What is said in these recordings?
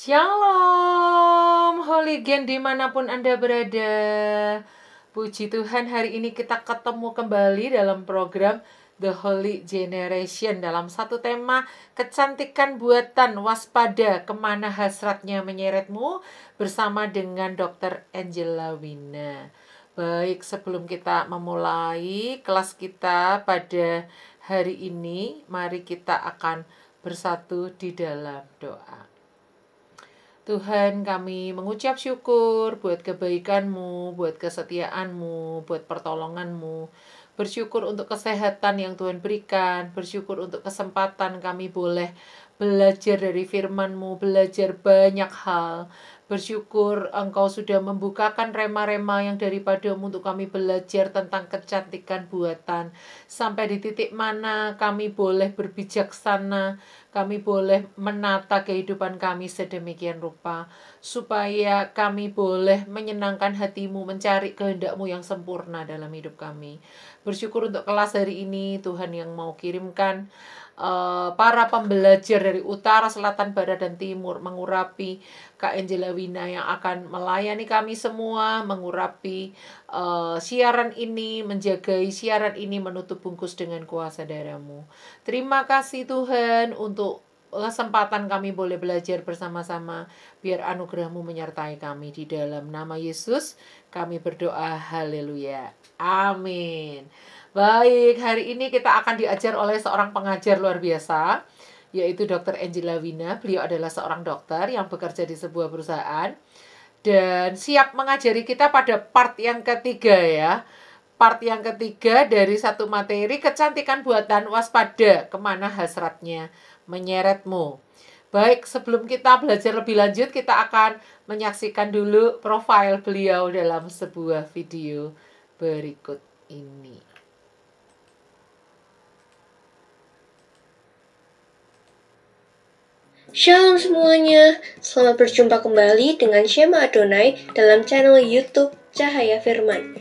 Shalom, Holy-Gen dimanapun Anda berada. Puji Tuhan, hari ini kita ketemu kembali dalam program The Holy Generation dalam satu tema kecantikan buatan, waspada kemana hasratnya menyeretmu, bersama dengan Dr. Angela Wina. Baik, sebelum kita memulai kelas kita pada hari ini, mari kita akan bersatu di dalam doa. Tuhan, kami mengucap syukur buat kebaikan-Mu, buat kesetiaan-Mu, buat pertolongan-Mu. Bersyukur untuk kesehatan yang Tuhan berikan, bersyukur untuk kesempatan kami boleh belajar dari firman-Mu, belajar banyak hal. Bersyukur Engkau sudah membukakan rema-rema yang daripada-Mu untuk kami belajar tentang kecantikan buatan. Sampai di titik mana kami boleh berbijaksana, kami boleh menata kehidupan kami sedemikian rupa, supaya kami boleh menyenangkan hati-Mu, mencari kehendak-Mu yang sempurna dalam hidup kami. Bersyukur untuk kelas hari ini, Tuhan yang mau kirimkan para pembelajar dari utara, selatan, barat, dan timur, mengurapi Kak Angela Wina yang akan melayani kami semua, mengurapi siaran ini, menjagai siaran ini, menutup bungkus dengan kuasa darah-Mu. Terima kasih Tuhan untuk kesempatan kami boleh belajar bersama-sama. Biar anugerah-Mu menyertai kami. Di dalam nama Yesus kami berdoa, haleluya, amin. Baik, hari ini kita akan diajar oleh seorang pengajar luar biasa, yaitu Dr. Angela Wina. Beliau adalah seorang dokter yang bekerja di sebuah perusahaan dan siap mengajari kita pada part yang ketiga ya. Part yang ketiga dari satu materi, kecantikan buatan, waspada kemana hasratnya menyeretmu. Baik, sebelum kita belajar lebih lanjut, kita akan menyaksikan dulu profil beliau dalam sebuah video berikut ini. Shalom semuanya, selamat berjumpa kembali dengan Shema Adonai dalam channel YouTube Cahaya Firman.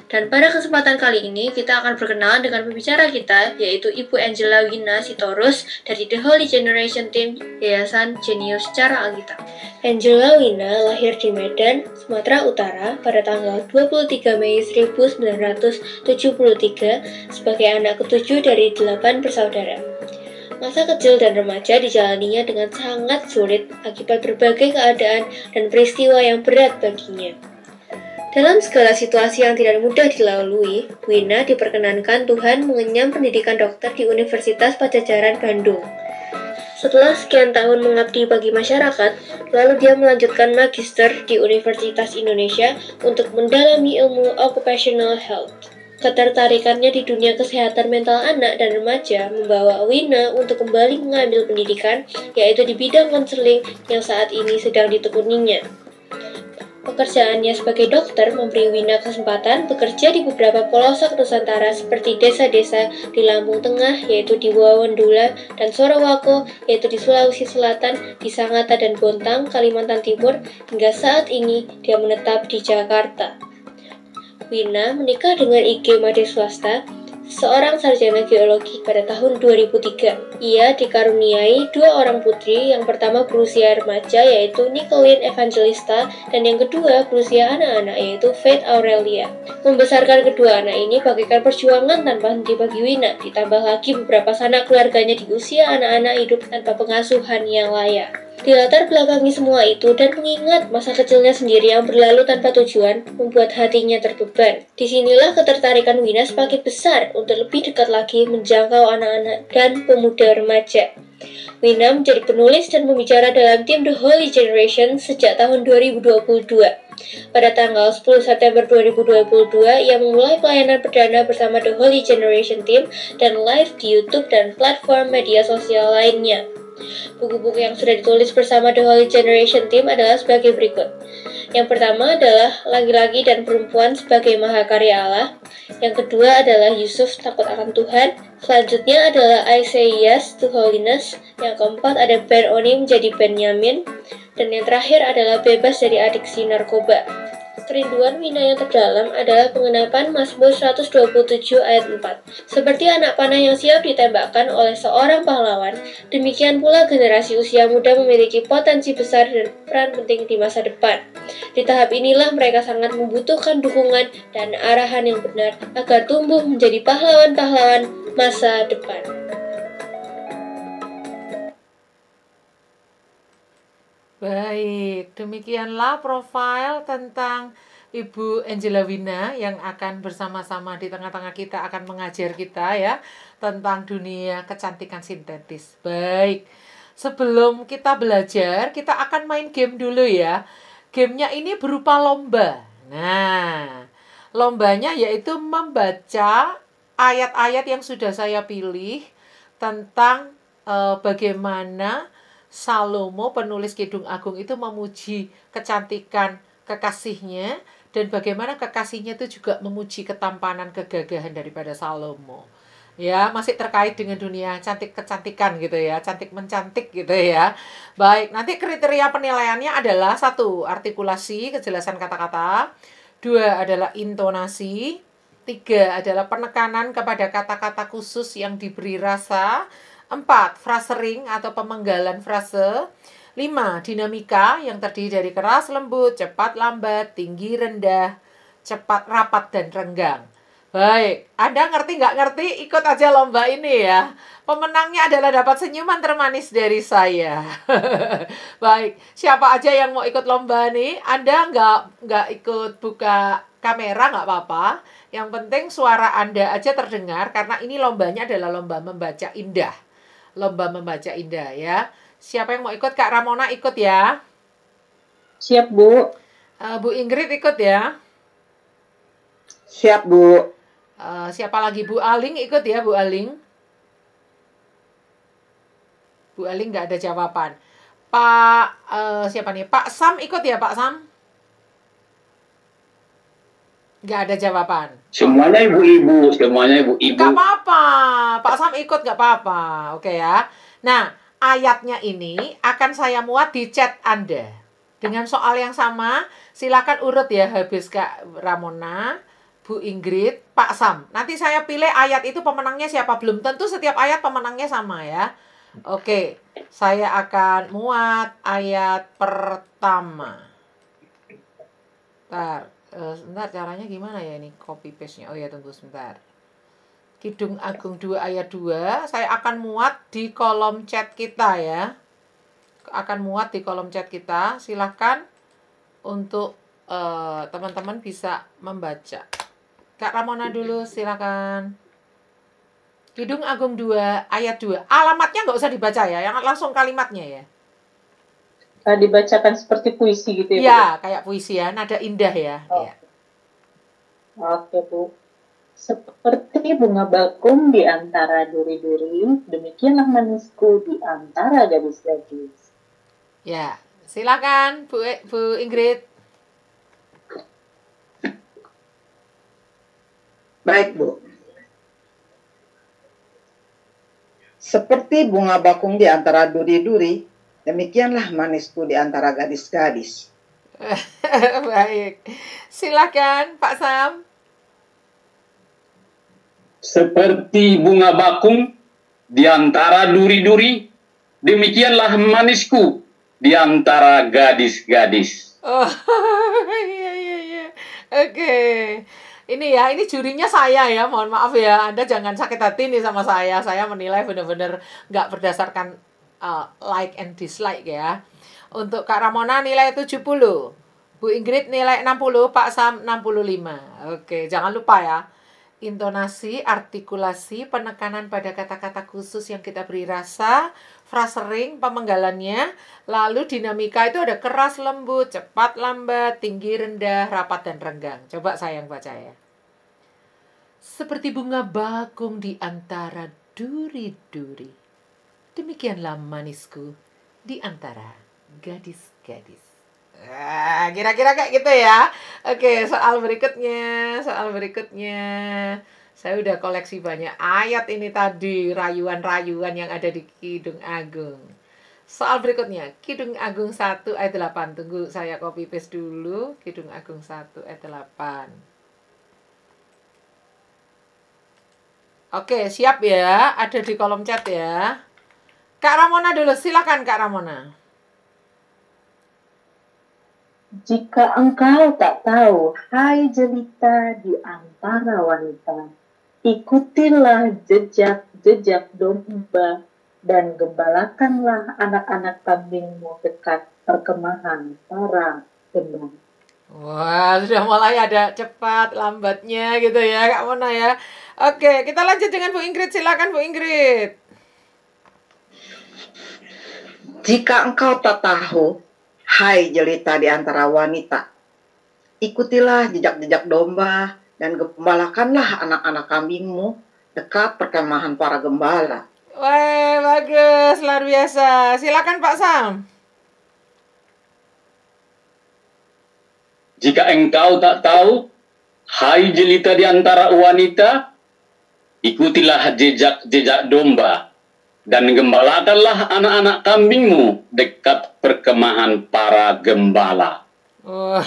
Dan pada kesempatan kali ini kita akan berkenalan dengan pembicara kita, yaitu Ibu Angela Wina Sitorus dari The Holy Generation Team Yayasan Jenius Cara Alkitab. Angela Wina lahir di Medan, Sumatera Utara pada tanggal 23 Mei 1973 sebagai anak ketujuh dari 8 bersaudara. Masa kecil dan remaja dijalaninya dengan sangat sulit akibat berbagai keadaan dan peristiwa yang berat baginya. Dalam segala situasi yang tidak mudah dilalui, Wina diperkenankan Tuhan mengenyam pendidikan dokter di Universitas Padjadjaran Bandung. Setelah sekian tahun mengabdi bagi masyarakat, lalu dia melanjutkan magister di Universitas Indonesia untuk mendalami ilmu occupational health. Ketertarikannya di dunia kesehatan mental anak dan remaja membawa Wina untuk kembali mengambil pendidikan, yaitu di bidang konseling yang saat ini sedang ditekuninya. Pekerjaannya sebagai dokter memberi Wina kesempatan bekerja di beberapa pelosok Nusantara seperti desa-desa di Lampung Tengah, yaitu di Wawendula, dan Sorowako, yaitu di Sulawesi Selatan, di Sangatta dan Bontang, Kalimantan Timur, hingga saat ini dia menetap di Jakarta. Wina menikah dengan IG Made Swasta, seorang sarjana geologi pada tahun 2003. Ia dikaruniai 2 orang putri, yang pertama berusia remaja yaitu Nicolene Evangelista dan yang kedua berusia anak-anak yaitu Faith Aurelia. Membesarkan kedua anak ini bagaikan perjuangan tanpa henti bagi Wina, ditambah lagi beberapa sanak keluarganya di usia anak-anak hidup tanpa pengasuhan yang layak. Di latar belakangi semua itu dan mengingat masa kecilnya sendiri yang berlalu tanpa tujuan, membuat hatinya terbeban. Disinilah ketertarikan Wina semakin besar untuk lebih dekat lagi menjangkau anak-anak dan pemuda remaja. Wina menjadi penulis dan pembicara dalam tim The Holy Generation sejak tahun 2022. Pada tanggal 10 September 2022, ia memulai pelayanan perdana bersama The Holy Generation Team dan live di YouTube dan platform media sosial lainnya. Buku-buku yang sudah ditulis bersama The Holy Generation Team adalah sebagai berikut. Yang pertama adalah Laki-laki dan Perempuan sebagai Mahakarya Allah. Yang kedua adalah Yusuf Takut Akan Tuhan. Selanjutnya adalah I Say Yes to Holiness. Yang keempat ada Ben Oni menjadi Benyamin. Dan yang terakhir adalah Bebas dari Adiksi Narkoba. Kerinduan Wina yang terdalam adalah pengenapan Mazmur 127 ayat 4. Seperti anak panah yang siap ditembakkan oleh seorang pahlawan, demikian pula generasi usia muda memiliki potensi besar dan peran penting di masa depan. Di tahap inilah mereka sangat membutuhkan dukungan dan arahan yang benar agar tumbuh menjadi pahlawan-pahlawan masa depan. Baik, demikianlah profil tentang Ibu Angela Wina yang akan bersama-sama di tengah-tengah kita akan mengajar kita ya tentang dunia kecantikan sintetis. Baik, sebelum kita belajar, kita akan main game dulu ya. Gamenya ini berupa lomba. Nah, lombanya yaitu membaca ayat-ayat yang sudah saya pilih tentang bagaimana Salomo, penulis Kidung Agung itu memuji kecantikan kekasihnya dan bagaimana kekasihnya itu juga memuji ketampanan kegagahan daripada Salomo. Ya, masih terkait dengan dunia cantik kecantikan gitu ya, cantik mencantik gitu ya. Baik, nanti kriteria penilaiannya adalah 1, artikulasi, kejelasan kata-kata. 2 adalah intonasi. 3 adalah penekanan kepada kata-kata khusus yang diberi rasa. 4. Frasering atau pemenggalan frase. 5. Dinamika yang terdiri dari keras, lembut, cepat, lambat, tinggi, rendah, cepat, rapat, dan renggang. Baik, Anda ngerti nggak ngerti? Ikut aja lomba ini ya. Pemenangnya adalah dapat senyuman termanis dari saya. Baik, siapa aja yang mau ikut lomba nih? Anda nggak ikut buka kamera nggak apa-apa. Yang penting suara Anda aja terdengar karena ini lombanya adalah lomba membaca indah. Lomba membaca indah ya. Siapa yang mau ikut? Kak Ramona ikut ya. Siap, Bu. Bu Ingrid ikut ya. Siap, Bu. Siapa lagi? Bu Aling ikut ya, Bu Aling. Bu Aling nggak ada jawaban. Pak, siapa nih? Pak Sam ikut ya, Pak Sam? Nggak ada jawaban. Semuanya ibu-ibu, semuanya ibu-ibu. Nggak apa-apa, Pak Sam ikut nggak apa-apa, oke ya. Nah, ayatnya ini akan saya muat di chat Anda. Dengan soal yang sama, silakan urut ya habis Kak Ramona, Bu Ingrid, Pak Sam. Nanti saya pilih ayat itu pemenangnya siapa. Belum tentu setiap ayat pemenangnya sama ya. Oke, saya akan muat ayat pertama. Sebentar, caranya gimana ya ini copy paste-nya. Oh ya, tunggu sebentar. Kidung Agung 2 ayat 2, saya akan muat di kolom chat kita ya. Akan muat di kolom chat kita. Silahkan untuk teman-teman bisa membaca. Kak Ramona dulu, silakan. Kidung Agung 2 ayat 2. Alamatnya nggak usah dibaca ya, yang langsung kalimatnya ya. Dibacakan seperti puisi gitu ya, Bu? Ya, kayak puisi ya, nada indah ya. Oh. Ya. Oke, Bu. Seperti bunga bakung di antara duri-duri, demikianlah manisku di antara gadis-gadis. Ya, silakan Bu Ingrid. Baik, Bu. Seperti bunga bakung di antara duri-duri, demikianlah manisku di antara gadis-gadis. Baik. Silakan Pak Sam. Seperti bunga bakung di antara duri-duri, demikianlah manisku di antara gadis-gadis. Oh, iya. Oke. Ini ya, ini jurinya saya ya. Mohon maaf ya. Anda jangan sakit hati nih sama saya. Saya menilai benar-benar nggak berdasarkan like and dislike ya. Untuk Kak Ramona nilai 70. Bu Ingrid nilai 60, Pak Sam 65. Oke, jangan lupa ya. Intonasi, artikulasi, penekanan pada kata-kata khusus yang kita beri rasa, frasering, pemenggalannya, lalu dinamika itu ada keras, lembut, cepat, lambat, tinggi, rendah, rapat, dan renggang. Coba saya yang baca ya. Seperti bunga bakung di antara duri-duri, demikianlah manisku di antara gadis-gadis. Kira-kira kayak gitu ya. Oke, soal berikutnya. Saya udah koleksi banyak ayat ini tadi, rayuan-rayuan yang ada di Kidung Agung. Soal berikutnya, Kidung Agung 1 ayat 8. Tunggu saya copy paste dulu. Kidung Agung 1 ayat 8. Oke, siap ya. Ada di kolom chat ya. Kak Ramona dulu, silakan Kak Ramona. Jika engkau tak tahu, hai jelita di antara wanita, ikutilah jejak-jejak domba dan gembalakanlah anak-anak kambingmu dekat perkemahan para gembala. Wah, sudah mulai ada cepat lambatnya gitu ya Kak Mona ya. Oke, kita lanjut dengan Bu Ingrid. Silakan Bu Ingrid. Jika engkau tak tahu, hai jelita di antara wanita, ikutilah jejak-jejak domba dan gembalakanlah anak-anak kambingmu dekat perkemahan para gembala. Wah, bagus, luar biasa. Silakan Pak Sam. Jika engkau tak tahu, hai jelita di antara wanita, ikutilah jejak-jejak domba dan gembalakanlah anak-anak kambingmu dekat perkemahan para gembala. Oh,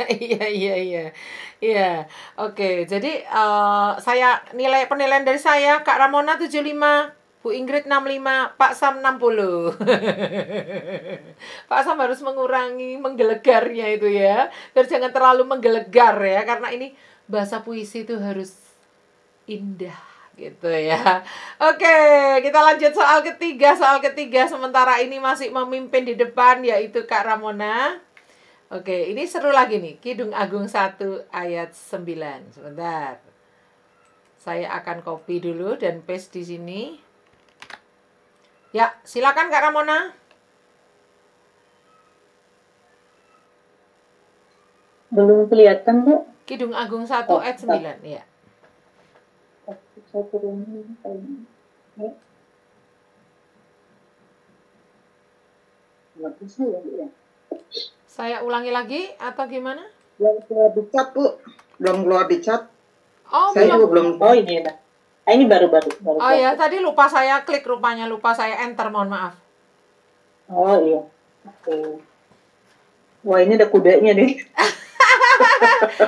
iya. Iya. Oke, jadi saya penilaian dari saya Kak Ramona 75, Bu Ingrid 65, Pak Sam 60. Pak Sam harus menggelegarnya itu ya. Biar jangan terlalu menggelegar ya, karena ini bahasa puisi itu harus indah gitu ya. Oke, kita lanjut soal ketiga. Soal ketiga sementara ini masih memimpin di depan yaitu Kak Ramona. Oke, ini seru lagi nih. Kidung Agung 1 ayat 9. Sebentar. Saya akan copy dulu dan paste di sini. Ya, silakan Kak Ramona. Belum kelihatan, Bu? Kidung Agung 1 Oh, ayat 9, ya. Saya turunin kayaknya. Ya. Nggak bisa ya. Saya ulangi lagi atau gimana? Belum keluar di chat, Bu. Belum keluar di chat. Oh, Saya juga belum. Oh, ini ya. Ini baru-baru. Oh ya, tadi lupa saya klik rupanya, lupa saya enter, mohon maaf. Oh iya. Oke. Wah, ini ada kudanya deh.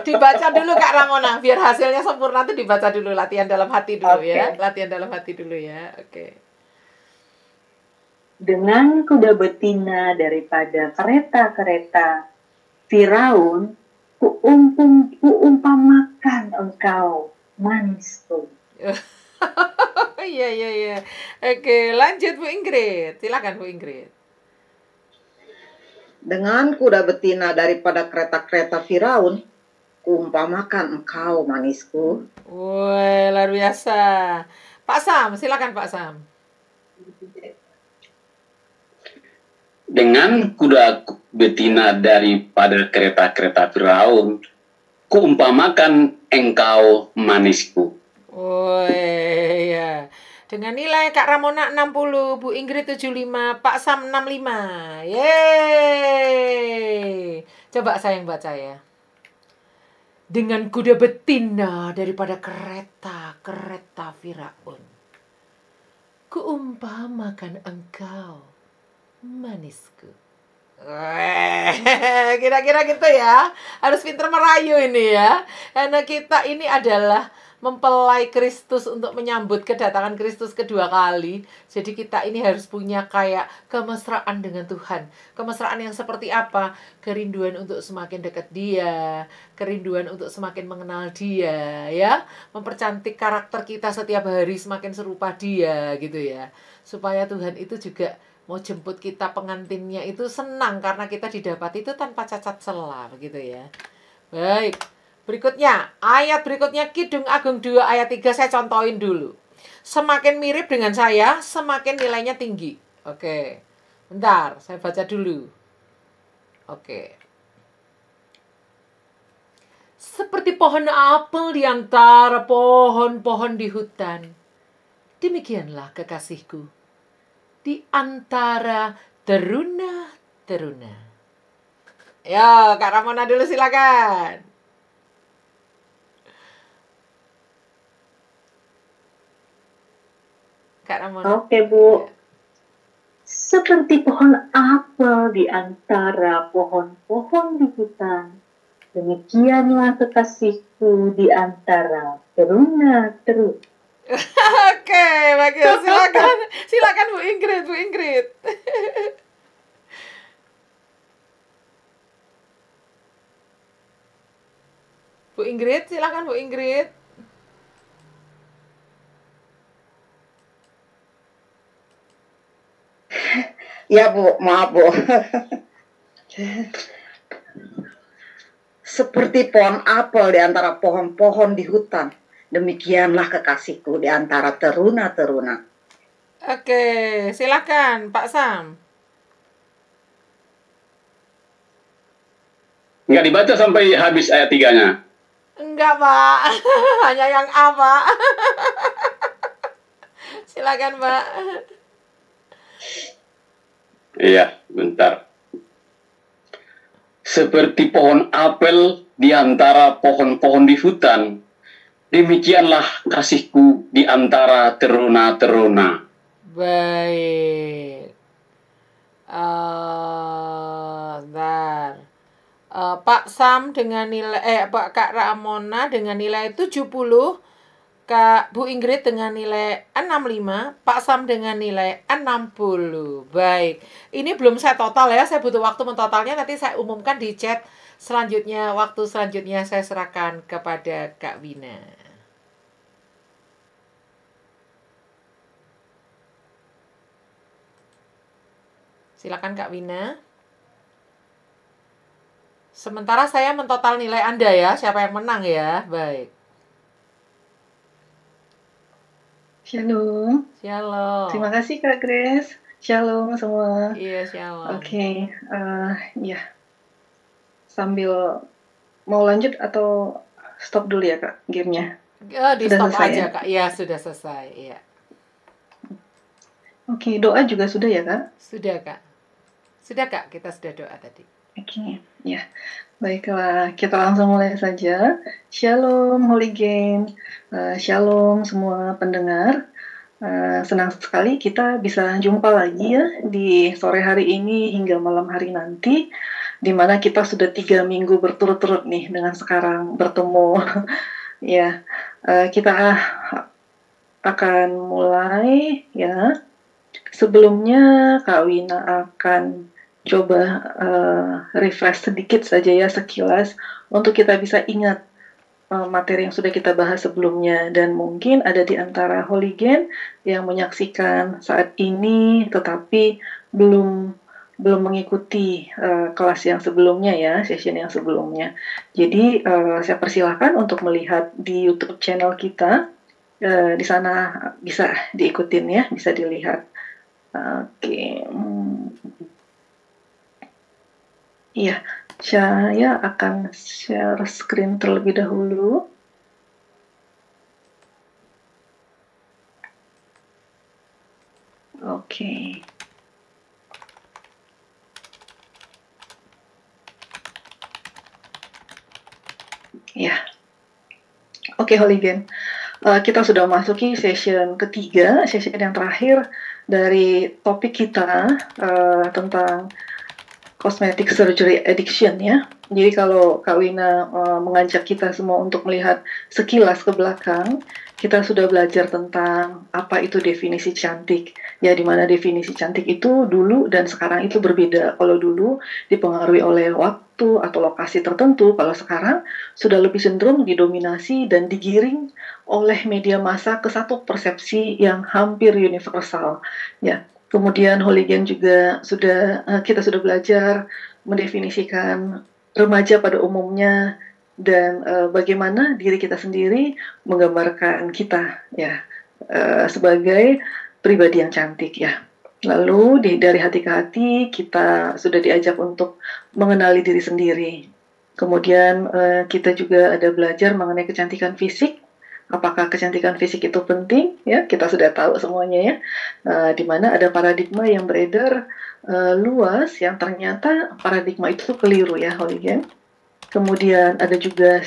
Dibaca dulu Kak Ramona, biar hasilnya sempurna tuh dibaca dulu, latihan dalam hati dulu ya. Latihan dalam hati dulu ya. Oke. Dengan kuda betina daripada kereta-kereta Firaun, kuumpamakan engkau manisku. Iya. Oke, lanjut Bu Ingrid. Silakan Bu Ingrid. Dengan kuda betina daripada kereta-kereta Firaun, kuumpamakan engkau manisku. Wah, luar biasa. Pak Sam, silakan Pak Sam. Dengan kuda betina daripada kereta-kereta Firaun, kuumpamakan engkau manisku. Oh ya. Dengan nilai Kak Ramona 60, Bu Ingrid 75, Pak Sam 65. Yeay. Coba saya yang baca ya. Dengan kuda betina daripada kereta Firaun, kuumpamakan engkau manisku. Kira-kira gitu ya. Harus pintar merayu ini ya. Karena kita ini adalah mempelai Kristus untuk menyambut kedatangan Kristus kedua kali. Jadi kita ini harus punya kayak kemesraan dengan Tuhan. Kemesraan yang seperti apa? Kerinduan untuk semakin dekat Dia, kerinduan untuk semakin mengenal Dia, ya. Mempercantik karakter kita setiap hari semakin serupa Dia gitu ya. Supaya Tuhan itu juga mau jemput kita, pengantinnya itu senang karena kita didapati itu tanpa cacat celah begitu ya. Baik. Berikutnya, ayat berikutnya Kidung Agung 2 ayat 3 saya contohin dulu. Semakin mirip dengan saya, semakin nilainya tinggi. Oke. Bentar, saya baca dulu. Oke. Seperti pohon apel di antara pohon-pohon di hutan. Demikianlah kekasihku di antara teruna-teruna. Ya, Kak Ramona dulu silakan. Kak Ramona. Oke, Bu. seperti pohon apel di antara pohon-pohon di hutan. Demikianlah kekasihku di antara teruna-teruna. Oke, bagus. Silakan. Silakan Bu Ingrid, Bu Ingrid. Bu Ingrid, silakan Bu Ingrid. Ya Bu, maaf Bu. Seperti pohon apel di antara pohon-pohon di hutan. Demikianlah kekasihku di antara teruna-teruna. Oke, silakan Pak Sam. Nggak dibaca sampai habis ayat 3-nya. Enggak, Pak. Hanya yang A, Pak. Silakan, Pak. Iya, bentar. Seperti pohon apel di antara pohon-pohon di hutan, demikianlah kasihku di antara teruna-teruna. Baik. Bentar. Pak Sam dengan nilai Kak Ramona dengan nilai 70, Kak Bu Ingrid dengan nilai 65, Pak Sam dengan nilai 60. Baik. Ini belum saya total ya, saya butuh waktu mentotalnya, nanti saya umumkan di chat selanjutnya, waktu selanjutnya saya serahkan kepada Kak Wina. Silakan Kak Wina. Sementara saya mentotal nilai Anda ya, siapa yang menang ya. Baik. Shalom. Shalom. Terima kasih Kak Grace. Shalom semua. Iya, shalom. Oke, ya. Sambil mau lanjut atau stop dulu ya Kak gamenya? Di Sudah stop selesai aja ya? Kak. Iya, sudah selesai. Iya. Oke, doa juga sudah ya Kak? Sudah Kak. Sudah Kak, kita sudah doa tadi. Oke, ya. Baiklah, kita langsung mulai saja. Shalom Holy Gang. Shalom semua pendengar. Senang sekali kita bisa jumpa lagi ya di sore hari ini hingga malam hari nanti, di mana kita sudah 3 minggu berturut-turut nih dengan sekarang bertemu. Ya, kita akan mulai ya. Sebelumnya Kak Wina akan coba refresh sedikit saja ya sekilas untuk kita bisa ingat materi yang sudah kita bahas sebelumnya, dan mungkin ada di antara Hooligan yang menyaksikan saat ini tetapi belum mengikuti kelas yang sebelumnya ya, session yang sebelumnya. Jadi saya persilahkan untuk melihat di YouTube channel kita, di sana bisa diikutin ya, bisa dilihat. Oke. Iya, saya akan share screen terlebih dahulu. Oke. Ya. Oke, Hooligan. Kita sudah masuki session ketiga, session yang terakhir dari topik kita tentang cosmetic surgery addiction ya. Jadi kalau Kak Wina mengajak kita semua untuk melihat sekilas ke belakang, kita sudah belajar tentang apa itu definisi cantik. Ya, di mana definisi cantik itu dulu dan sekarang itu berbeda. Kalau dulu dipengaruhi oleh waktu atau lokasi tertentu, kalau sekarang sudah lebih cenderung didominasi dan digiring oleh media massa ke satu persepsi yang hampir universal. Ya. Kemudian Hooligan juga kita sudah belajar mendefinisikan remaja pada umumnya dan bagaimana diri kita sendiri menggambarkan kita ya sebagai pribadi yang cantik ya. Lalu dari hati ke hati kita sudah diajak untuk mengenali diri sendiri. Kemudian kita juga ada belajar mengenai kecantikan fisik. Apakah kecantikan fisik itu penting? Ya, kita sudah tahu semuanya ya. Di mana ada paradigma yang beredar luas yang ternyata paradigma itu keliru ya, Hooligan. Kemudian ada juga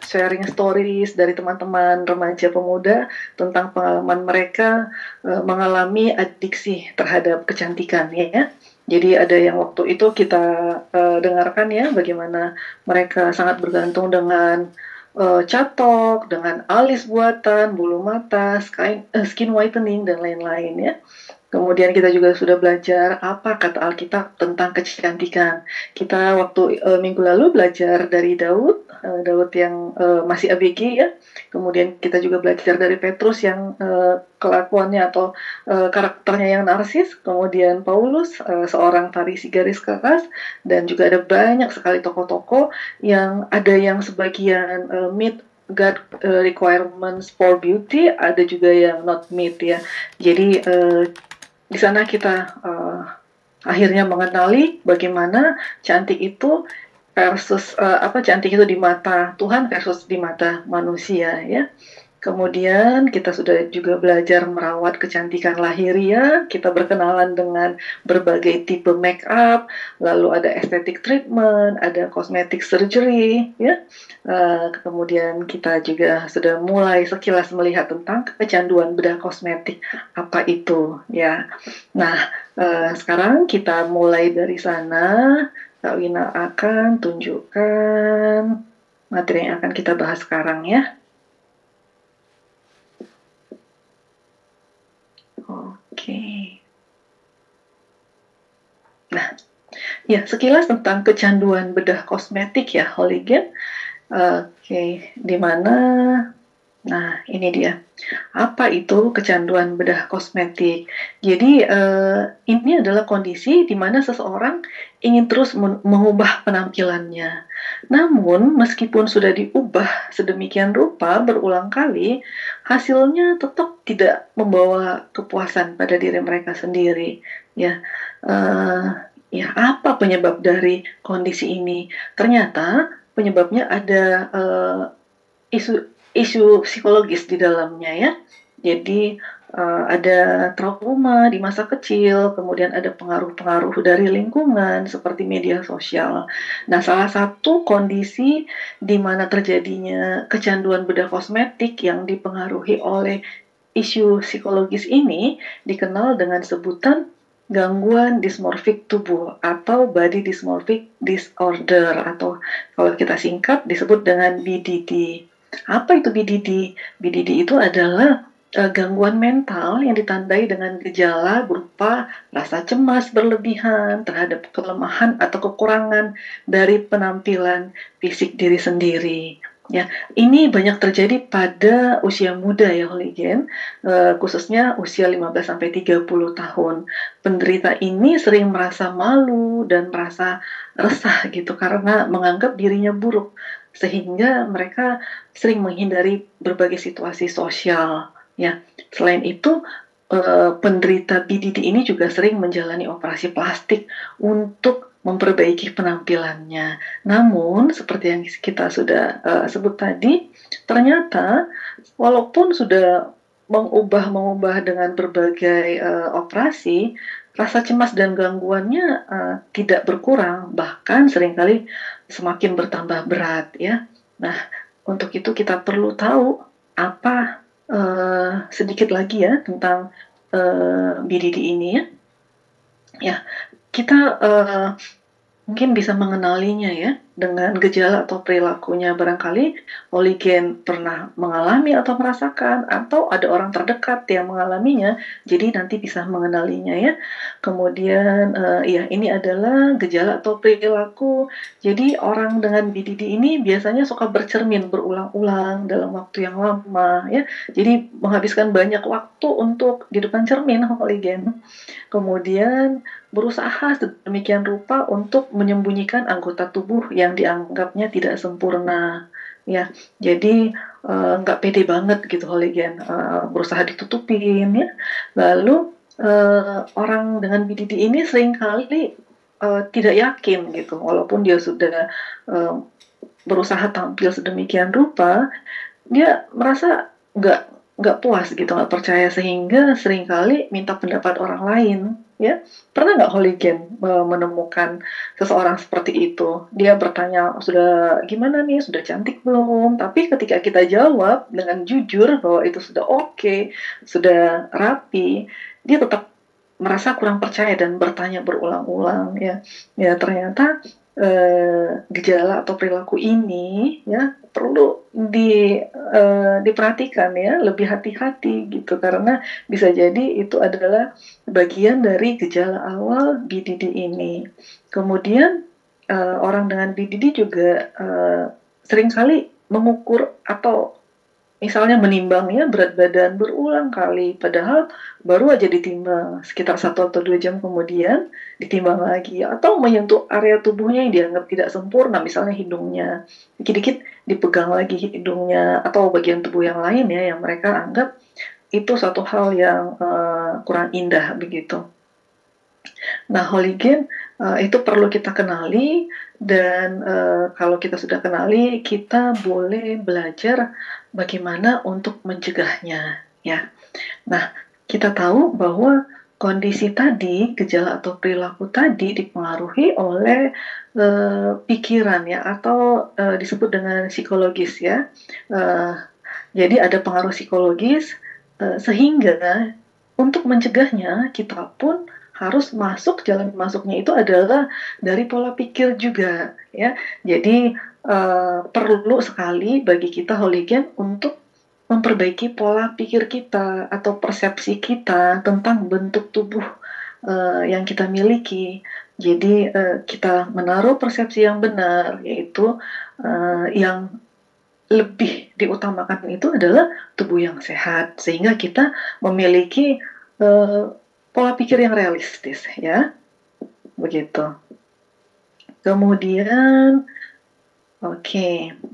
sharing stories dari teman-teman remaja pemuda tentang pengalaman mereka mengalami adiksi terhadap kecantikan ya. Jadi ada yang waktu itu kita dengarkan ya bagaimana mereka sangat bergantung dengan catok, dengan alis buatan, bulu mata, skin whitening dan lain-lain ya. Kemudian kita juga sudah belajar apa kata Alkitab tentang kecantikan. Kita waktu minggu lalu belajar dari Daud yang masih ABG ya. Kemudian kita juga belajar dari Petrus yang kelakuannya atau karakternya yang narsis. Kemudian Paulus seorang Farisi garis keras, dan juga ada banyak sekali tokoh-tokoh yang ada yang sebagian meet God requirements for beauty, ada juga yang not meet ya. Jadi di sana kita akhirnya mengenali bagaimana cantik itu versus cantik itu di mata Tuhan versus di mata manusia ya. Kemudian kita sudah juga belajar merawat kecantikan lahiriah, kita berkenalan dengan berbagai tipe make up, lalu ada aesthetic treatment, ada cosmetic surgery, ya. Kemudian kita juga sudah mulai sekilas melihat tentang kecanduan bedah kosmetik, apa itu, ya. Nah, sekarang kita mulai dari sana. Kak Wina akan tunjukkan materi yang akan kita bahas sekarang, ya. Oke. Nah, ya sekilas tentang kecanduan bedah kosmetik ya, Holigen. Oke, di mana? Nah, ini dia. Apa itu kecanduan bedah kosmetik? Jadi, ini adalah kondisi di mana seseorang ingin terus mengubah penampilannya. Namun, meskipun sudah diubah sedemikian rupa berulang kali, hasilnya tetap tidak membawa kepuasan pada diri mereka sendiri. Ya, ya apa penyebab dari kondisi ini? Ternyata penyebabnya ada isu psikologis di dalamnya ya. Jadi ada trauma di masa kecil, kemudian ada pengaruh-pengaruh dari lingkungan seperti media sosial. Nah, salah satu kondisi di mana terjadinya kecanduan bedah kosmetik yang dipengaruhi oleh isu psikologis ini dikenal dengan sebutan gangguan dismorfik tubuh atau body dysmorphic disorder, atau kalau kita singkat disebut dengan BDD. Apa itu BDD? BDD itu adalah gangguan mental yang ditandai dengan gejala berupa rasa cemas berlebihan terhadap kelemahan atau kekurangan dari penampilan fisik diri sendiri. Ya, ini banyak terjadi pada usia muda ya, Holigen, khususnya usia 15-30 tahun. Penderita ini sering merasa malu dan merasa resah gitu karena menganggap dirinya buruk, sehingga mereka sering menghindari berbagai situasi sosial. Ya, selain itu penderita BDD ini juga sering menjalani operasi plastik untuk memperbaiki penampilannya. Namun, seperti yang kita sudah sebut tadi, ternyata walaupun sudah mengubah dengan berbagai operasi, rasa cemas dan gangguannya tidak berkurang, bahkan seringkali semakin bertambah berat ya. Nah, untuk itu kita perlu tahu apa sedikit lagi ya tentang BDD ini ya. Ya, kita mungkin bisa mengenalinya ya dengan gejala atau perilakunya. Barangkali Holigen pernah mengalami atau merasakan, atau ada orang terdekat yang mengalaminya, jadi nanti bisa mengenalinya ya. Kemudian ya ini adalah gejala atau perilaku. Jadi orang dengan BDD ini biasanya suka bercermin berulang-ulang dalam waktu yang lama ya. Jadi menghabiskan banyak waktu untuk di depan cermin, Holigen. Kemudian berusaha sedemikian rupa untuk menyembunyikan anggota tubuh yang dianggapnya tidak sempurna ya. Jadi nggak pede banget gitu Holigen, berusaha ditutupin ya. Lalu orang dengan BDD ini seringkali tidak yakin gitu, walaupun dia sudah berusaha tampil sedemikian rupa, dia merasa nggak nggak puas gitu, nggak percaya, sehingga seringkali minta pendapat orang lain. Ya, pernah nggak Holigen menemukan seseorang seperti itu? Dia bertanya, sudah gimana nih, sudah cantik belum? Tapi ketika kita jawab dengan jujur bahwa itu sudah oke, sudah rapi, dia tetap merasa kurang percaya dan bertanya berulang-ulang. Ya, ya ternyata gejala atau perilaku ini ya perlu diperhatikan ya, lebih hati-hati gitu, karena bisa jadi itu adalah bagian dari gejala awal BDD ini. Kemudian orang dengan BDD juga seringkali mengukur atau misalnya menimbang ya berat badan berulang kali, padahal baru aja ditimbang sekitar 1 atau 2 jam kemudian ditimbang lagi, atau menyentuh area tubuhnya yang dianggap tidak sempurna, misalnya hidungnya, dikit-dikit dipegang lagi hidungnya, atau bagian tubuh yang lain ya yang mereka anggap itu satu hal yang kurang indah begitu. Nah, Holigen itu perlu kita kenali, dan kalau kita sudah kenali, kita boleh belajar bagaimana untuk mencegahnya ya. Nah, kita tahu bahwa kondisi tadi, gejala atau perilaku tadi dipengaruhi oleh pikiran ya, atau disebut dengan psikologis ya. Jadi ada pengaruh psikologis, sehingga untuk mencegahnya kita pun harus masuk, jalan masuknya itu adalah dari pola pikir juga ya. Jadi perlu sekali bagi kita Holigen untuk memperbaiki pola pikir kita atau persepsi kita tentang bentuk tubuh yang kita miliki. Jadi kita menaruh persepsi yang benar, yaitu yang lebih diutamakan itu adalah tubuh yang sehat, sehingga kita memiliki pola pikir yang realistis ya, begitu. Kemudian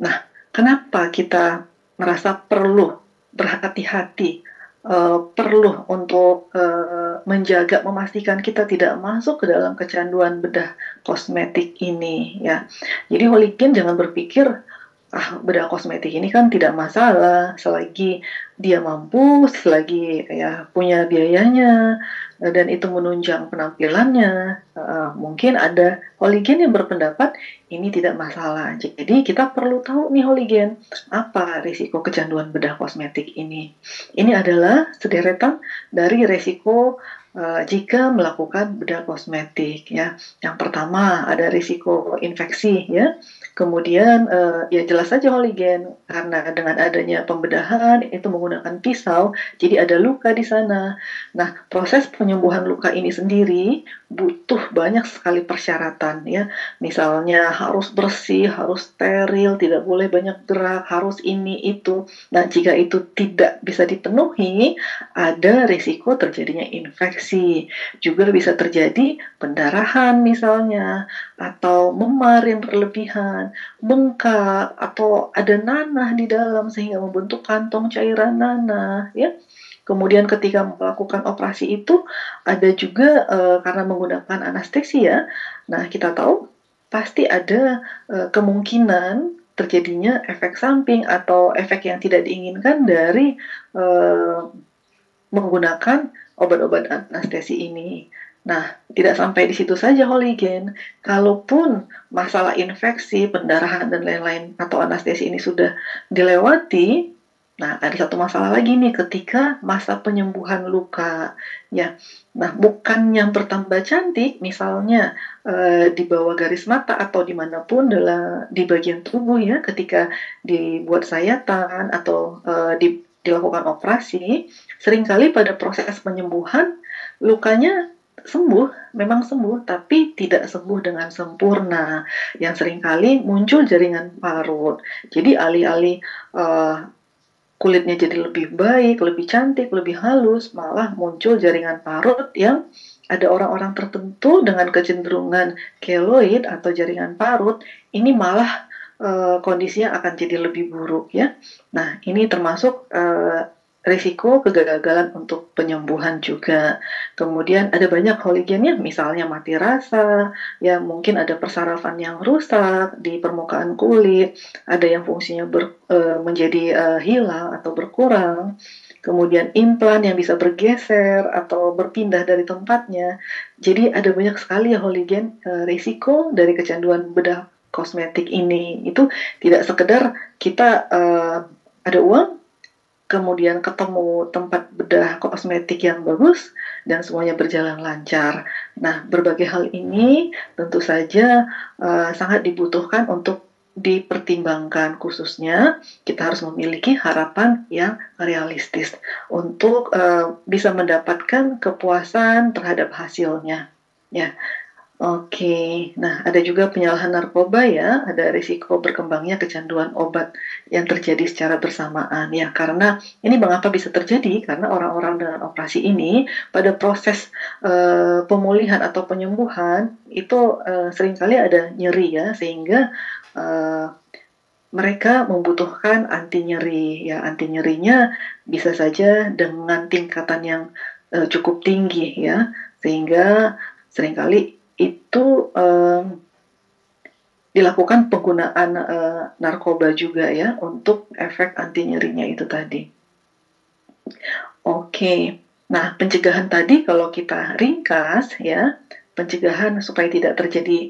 nah kenapa kita merasa perlu berhati-hati, perlu untuk menjaga, memastikan kita tidak masuk ke dalam kecanduan bedah kosmetik ini ya. Jadi Holigen jangan berpikir bedah kosmetik ini kan tidak masalah selagi dia mampu, selagi ya punya biayanya dan itu menunjang penampilannya. Mungkin ada Holigen yang berpendapat ini tidak masalah. Jadi kita perlu tahu nih Holigen, apa risiko kecanduan bedah kosmetik ini. Ini adalah sederetan dari risiko jika melakukan bedah kosmetik ya. Yang pertama ada risiko infeksi ya. Kemudian ya jelas saja Holigen, karena dengan adanya pembedahan itu menggunakan pisau, jadi ada luka di sana. Nah, proses penyembuhan luka ini sendiri butuh banyak sekali persyaratan ya. Misalnya harus bersih, harus steril, tidak boleh banyak gerak, harus ini itu. Nah, jika itu tidak bisa dipenuhi, ada risiko terjadinya infeksi. Juga bisa terjadi pendarahan misalnya, atau memar yang berlebihan, bengkak, atau ada nanah di dalam sehingga membentuk kantong cairan nanah ya. Kemudian ketika melakukan operasi itu ada juga karena menggunakan anestesia. Nah, kita tahu pasti ada kemungkinan terjadinya efek samping atau efek yang tidak diinginkan dari menggunakan obat-obat anestesi ini. Nah, tidak sampai di situ saja Holigen. Kalaupun masalah infeksi, pendarahan, dan lain-lain atau anestesi ini sudah dilewati, nah ada satu masalah lagi nih ketika masa penyembuhan luka. Ya, nah bukan yang bertambah cantik, misalnya di bawah garis mata atau dimanapun di bagian tubuh ya, ketika dibuat sayatan atau dilakukan operasi, seringkali pada proses penyembuhan lukanya memang sembuh, tapi tidak sembuh dengan sempurna. Yang seringkali muncul jaringan parut. Jadi alih-alih kulitnya jadi lebih baik, lebih cantik, lebih halus, malah muncul jaringan parut yang ada orang-orang tertentu dengan kecenderungan keloid atau jaringan parut, ini malah kondisinya akan jadi lebih buruk ya. Nah, ini termasuk risiko kegagalan untuk penyembuhan juga. Kemudian ada banyak Holigennya, misalnya mati rasa, ya mungkin ada persarafan yang rusak di permukaan kulit, ada yang fungsinya menjadi hilang atau berkurang. kemudian implan yang bisa bergeser atau berpindah dari tempatnya. Jadi ada banyak sekali ya Holigen risiko dari kecanduan bedah kosmetik ini. Itu tidak sekedar kita ada uang, kemudian ketemu tempat bedah kosmetik yang bagus, dan semuanya berjalan lancar. Nah, berbagai hal ini tentu saja sangat dibutuhkan untuk dipertimbangkan, khususnya kita harus memiliki harapan yang realistis untuk bisa mendapatkan kepuasan terhadap hasilnya. Ya, oke. Nah, ada juga penyalahan narkoba ya, ada risiko berkembangnya kecanduan obat yang terjadi secara bersamaan ya. Karena ini mengapa bisa terjadi? Karena orang-orang dengan operasi ini pada proses pemulihan atau penyembuhan itu seringkali ada nyeri ya, sehingga mereka membutuhkan anti nyeri ya. Anti nyerinya bisa saja dengan tingkatan yang cukup tinggi ya, sehingga seringkali itu dilakukan penggunaan narkoba juga ya untuk efek anti nyerinya itu tadi. Oke, nah pencegahan tadi kalau kita ringkas ya, pencegahan supaya tidak terjadi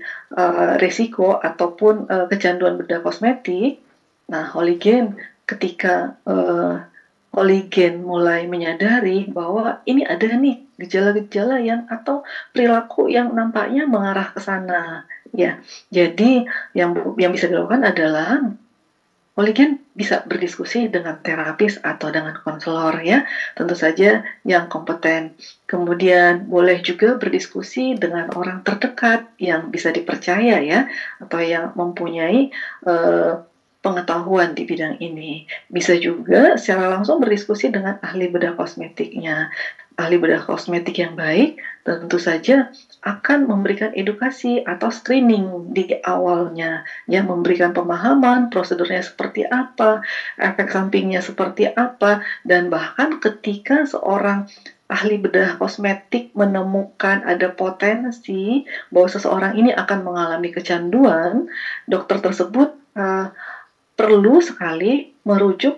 risiko ataupun kecanduan bedah kosmetik. Nah, Holigen ketika Holigen mulai menyadari bahwa ini ada nih gejala-gejala yang atau perilaku yang nampaknya mengarah ke sana. Ya, jadi yang bisa dilakukan adalah Holigen bisa berdiskusi dengan terapis atau dengan konselor ya, tentu saja yang kompeten. Kemudian boleh juga berdiskusi dengan orang terdekat yang bisa dipercaya ya, atau yang mempunyai pengetahuan di bidang ini. Bisa juga secara langsung berdiskusi dengan ahli bedah kosmetiknya. Ahli bedah kosmetik yang baik tentu saja akan memberikan edukasi atau screening di awalnya, ya, memberikan pemahaman prosedurnya seperti apa, efek sampingnya seperti apa, dan bahkan ketika seorang ahli bedah kosmetik menemukan ada potensi bahwa seseorang ini akan mengalami kecanduan, dokter tersebut perlu sekali merujuk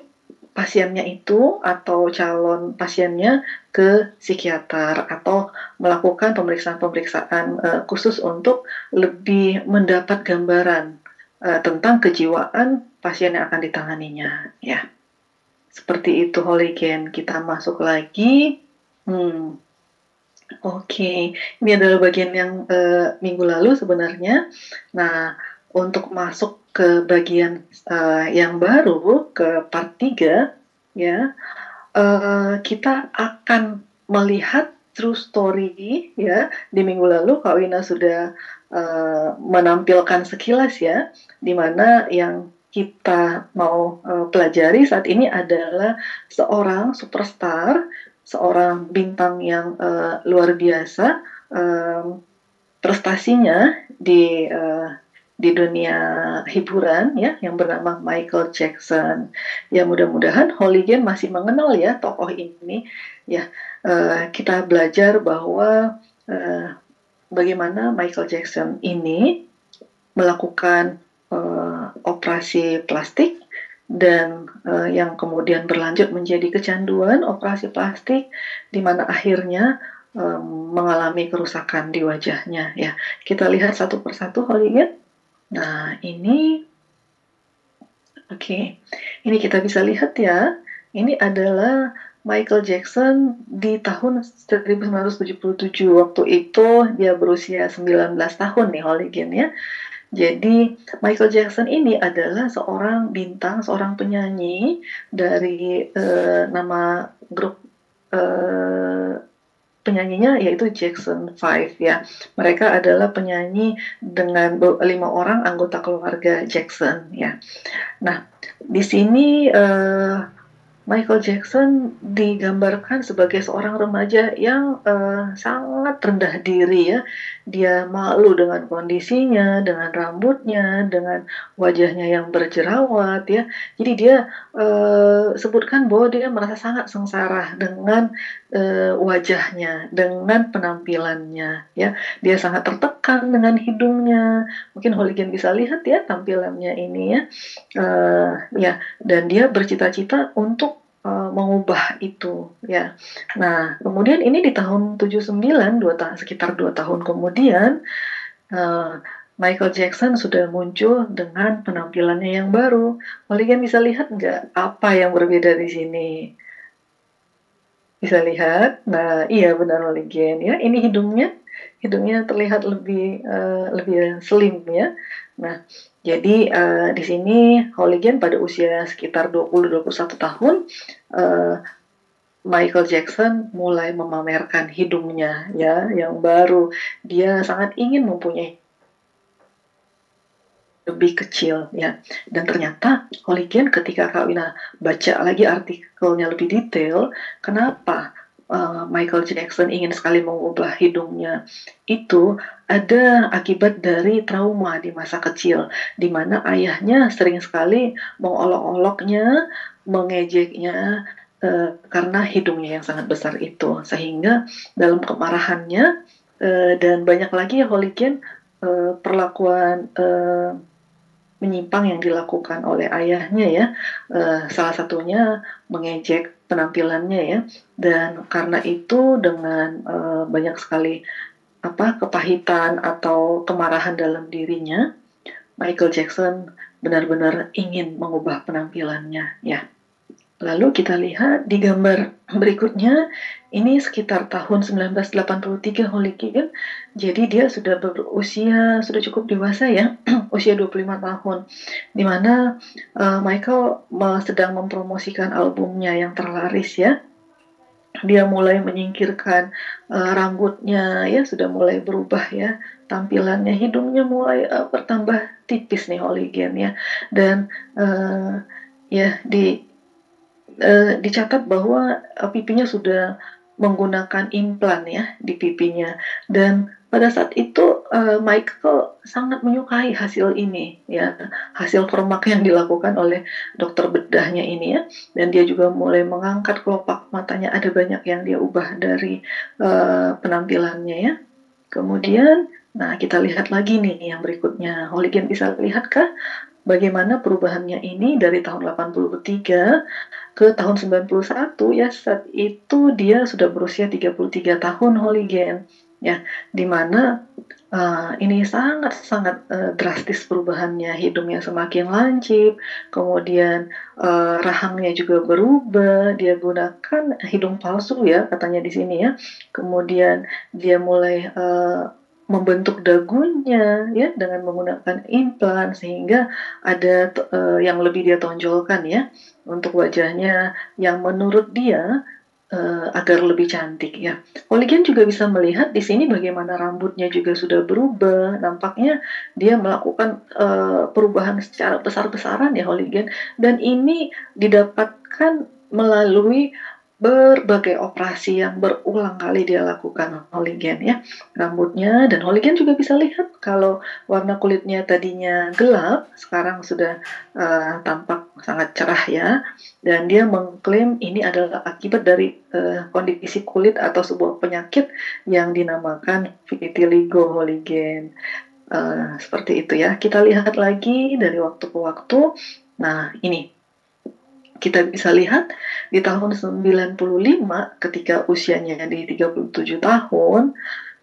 pasiennya itu atau calon pasiennya ke psikiater atau melakukan pemeriksaan-pemeriksaan khusus untuk lebih mendapat gambaran tentang kejiwaan pasien yang akan ditanganinya. Ya, seperti itu Holigen. Kita masuk lagi. Oke, ini adalah bagian yang minggu lalu sebenarnya. Nah, untuk masuk ke bagian yang baru, ke part 3, ya, kita akan melihat true story, ya. Di minggu lalu Kak Wina sudah menampilkan sekilas, ya, di mana yang kita mau pelajari saat ini adalah seorang superstar, seorang bintang yang luar biasa, prestasinya di dunia hiburan ya, yang bernama Michael Jackson. Ya, mudah-mudahan Holigen masih mengenal ya tokoh ini ya. Kita belajar bahwa bagaimana Michael Jackson ini melakukan operasi plastik dan yang kemudian berlanjut menjadi kecanduan operasi plastik, di mana akhirnya mengalami kerusakan di wajahnya ya. Kita lihat satu persatu Holigen. Nah, ini ini kita bisa lihat ya, ini adalah Michael Jackson di tahun 1977. Waktu itu dia berusia 19 tahun nih Holigen ya. Jadi Michael Jackson ini adalah seorang bintang, seorang penyanyi dari nama grup penyanyinya yaitu Jackson 5 ya. Mereka adalah penyanyi dengan 5 orang anggota keluarga Jackson ya. Nah, di sini Michael Jackson digambarkan sebagai seorang remaja yang sangat rendah diri ya. Dia malu dengan kondisinya, dengan rambutnya, dengan wajahnya yang berjerawat ya. Jadi dia sebutkan bahwa dia merasa sangat sengsara dengan wajahnya, dengan penampilannya ya. Dia sangat tertekan dengan hidungnya. Mungkin Holigen bisa lihat ya tampilannya ini ya. Ya, dan dia bercita-cita untuk mengubah itu ya. Nah, kemudian ini di tahun 79, sekitar 2 tahun kemudian, Michael Jackson sudah muncul dengan penampilannya yang baru. Kalian bisa lihat nggak apa yang berbeda di sini? Bisa lihat? Nah, iya benar Oligen ya. Ini hidungnya terlihat lebih slim ya. Nah, jadi di sini Oligen pada usia sekitar 20-21 tahun, Michael Jackson mulai memamerkan hidungnya ya yang baru. Dia sangat ingin mempunyai lebih kecil ya. Dan ternyata Oligen ketika Kak Wina baca lagi artikelnya lebih detail, kenapa Michael Jackson ingin sekali mengubah hidungnya, itu ada akibat dari trauma di masa kecil, di mana ayahnya sering sekali mengolok-oloknya, mengejeknya karena hidungnya yang sangat besar itu, sehingga dalam kemarahannya dan banyak lagi Oligen perlakuan menyimpang yang dilakukan oleh ayahnya ya, salah satunya mengejek penampilannya ya, dan karena itu dengan banyak sekali kepahitan atau kemarahan dalam dirinya, Michael Jackson benar-benar ingin mengubah penampilannya ya. Lalu kita lihat di gambar berikutnya, ini sekitar tahun 1983 Oligen. Jadi dia sudah berusia, sudah cukup dewasa ya, usia 25 tahun. Di mana Michael sedang mempromosikan albumnya yang terlaris ya. Dia mulai menyingkirkan rambutnya ya, sudah mulai berubah ya. Tampilannya, hidungnya mulai bertambah tipis nih Oligen ya. Dan ya dicatat bahwa pipinya sudah menggunakan implan ya di pipinya, dan pada saat itu Michael sangat menyukai hasil ini ya, hasil permak yang dilakukan oleh dokter bedahnya ini ya, dan dia juga mulai mengangkat kelopak matanya, ada banyak yang dia ubah dari penampilannya ya. Kemudian nah kita lihat lagi nih yang berikutnya, Oligen bisa lihatkah bagaimana perubahannya ini dari tahun 83 ke tahun 91 ya, saat itu dia sudah berusia 33 tahun Oligen ya, dimana ini sangat-sangat drastis perubahannya, hidungnya semakin lancip, kemudian rahangnya juga berubah, dia gunakan hidung palsu ya katanya di sini ya, kemudian dia mulai membentuk dagunya ya dengan menggunakan implan, sehingga ada yang lebih dia tonjolkan ya untuk wajahnya yang menurut dia agar lebih cantik ya. Oligen juga bisa melihat di sini bagaimana rambutnya juga sudah berubah. Nampaknya dia melakukan perubahan secara besar-besaran ya Oligen, dan ini didapatkan melalui berbagai operasi yang berulang kali dia lakukan Oligen ya, rambutnya. Dan Oligen juga bisa lihat kalau warna kulitnya tadinya gelap, sekarang sudah tampak sangat cerah ya, dan dia mengklaim ini adalah akibat dari kondisi kulit atau sebuah penyakit yang dinamakan vitiligo Oligen. Seperti itu ya, kita lihat lagi dari waktu ke waktu. Nah ini kita bisa lihat di tahun 95 ketika usianya di 37 tahun.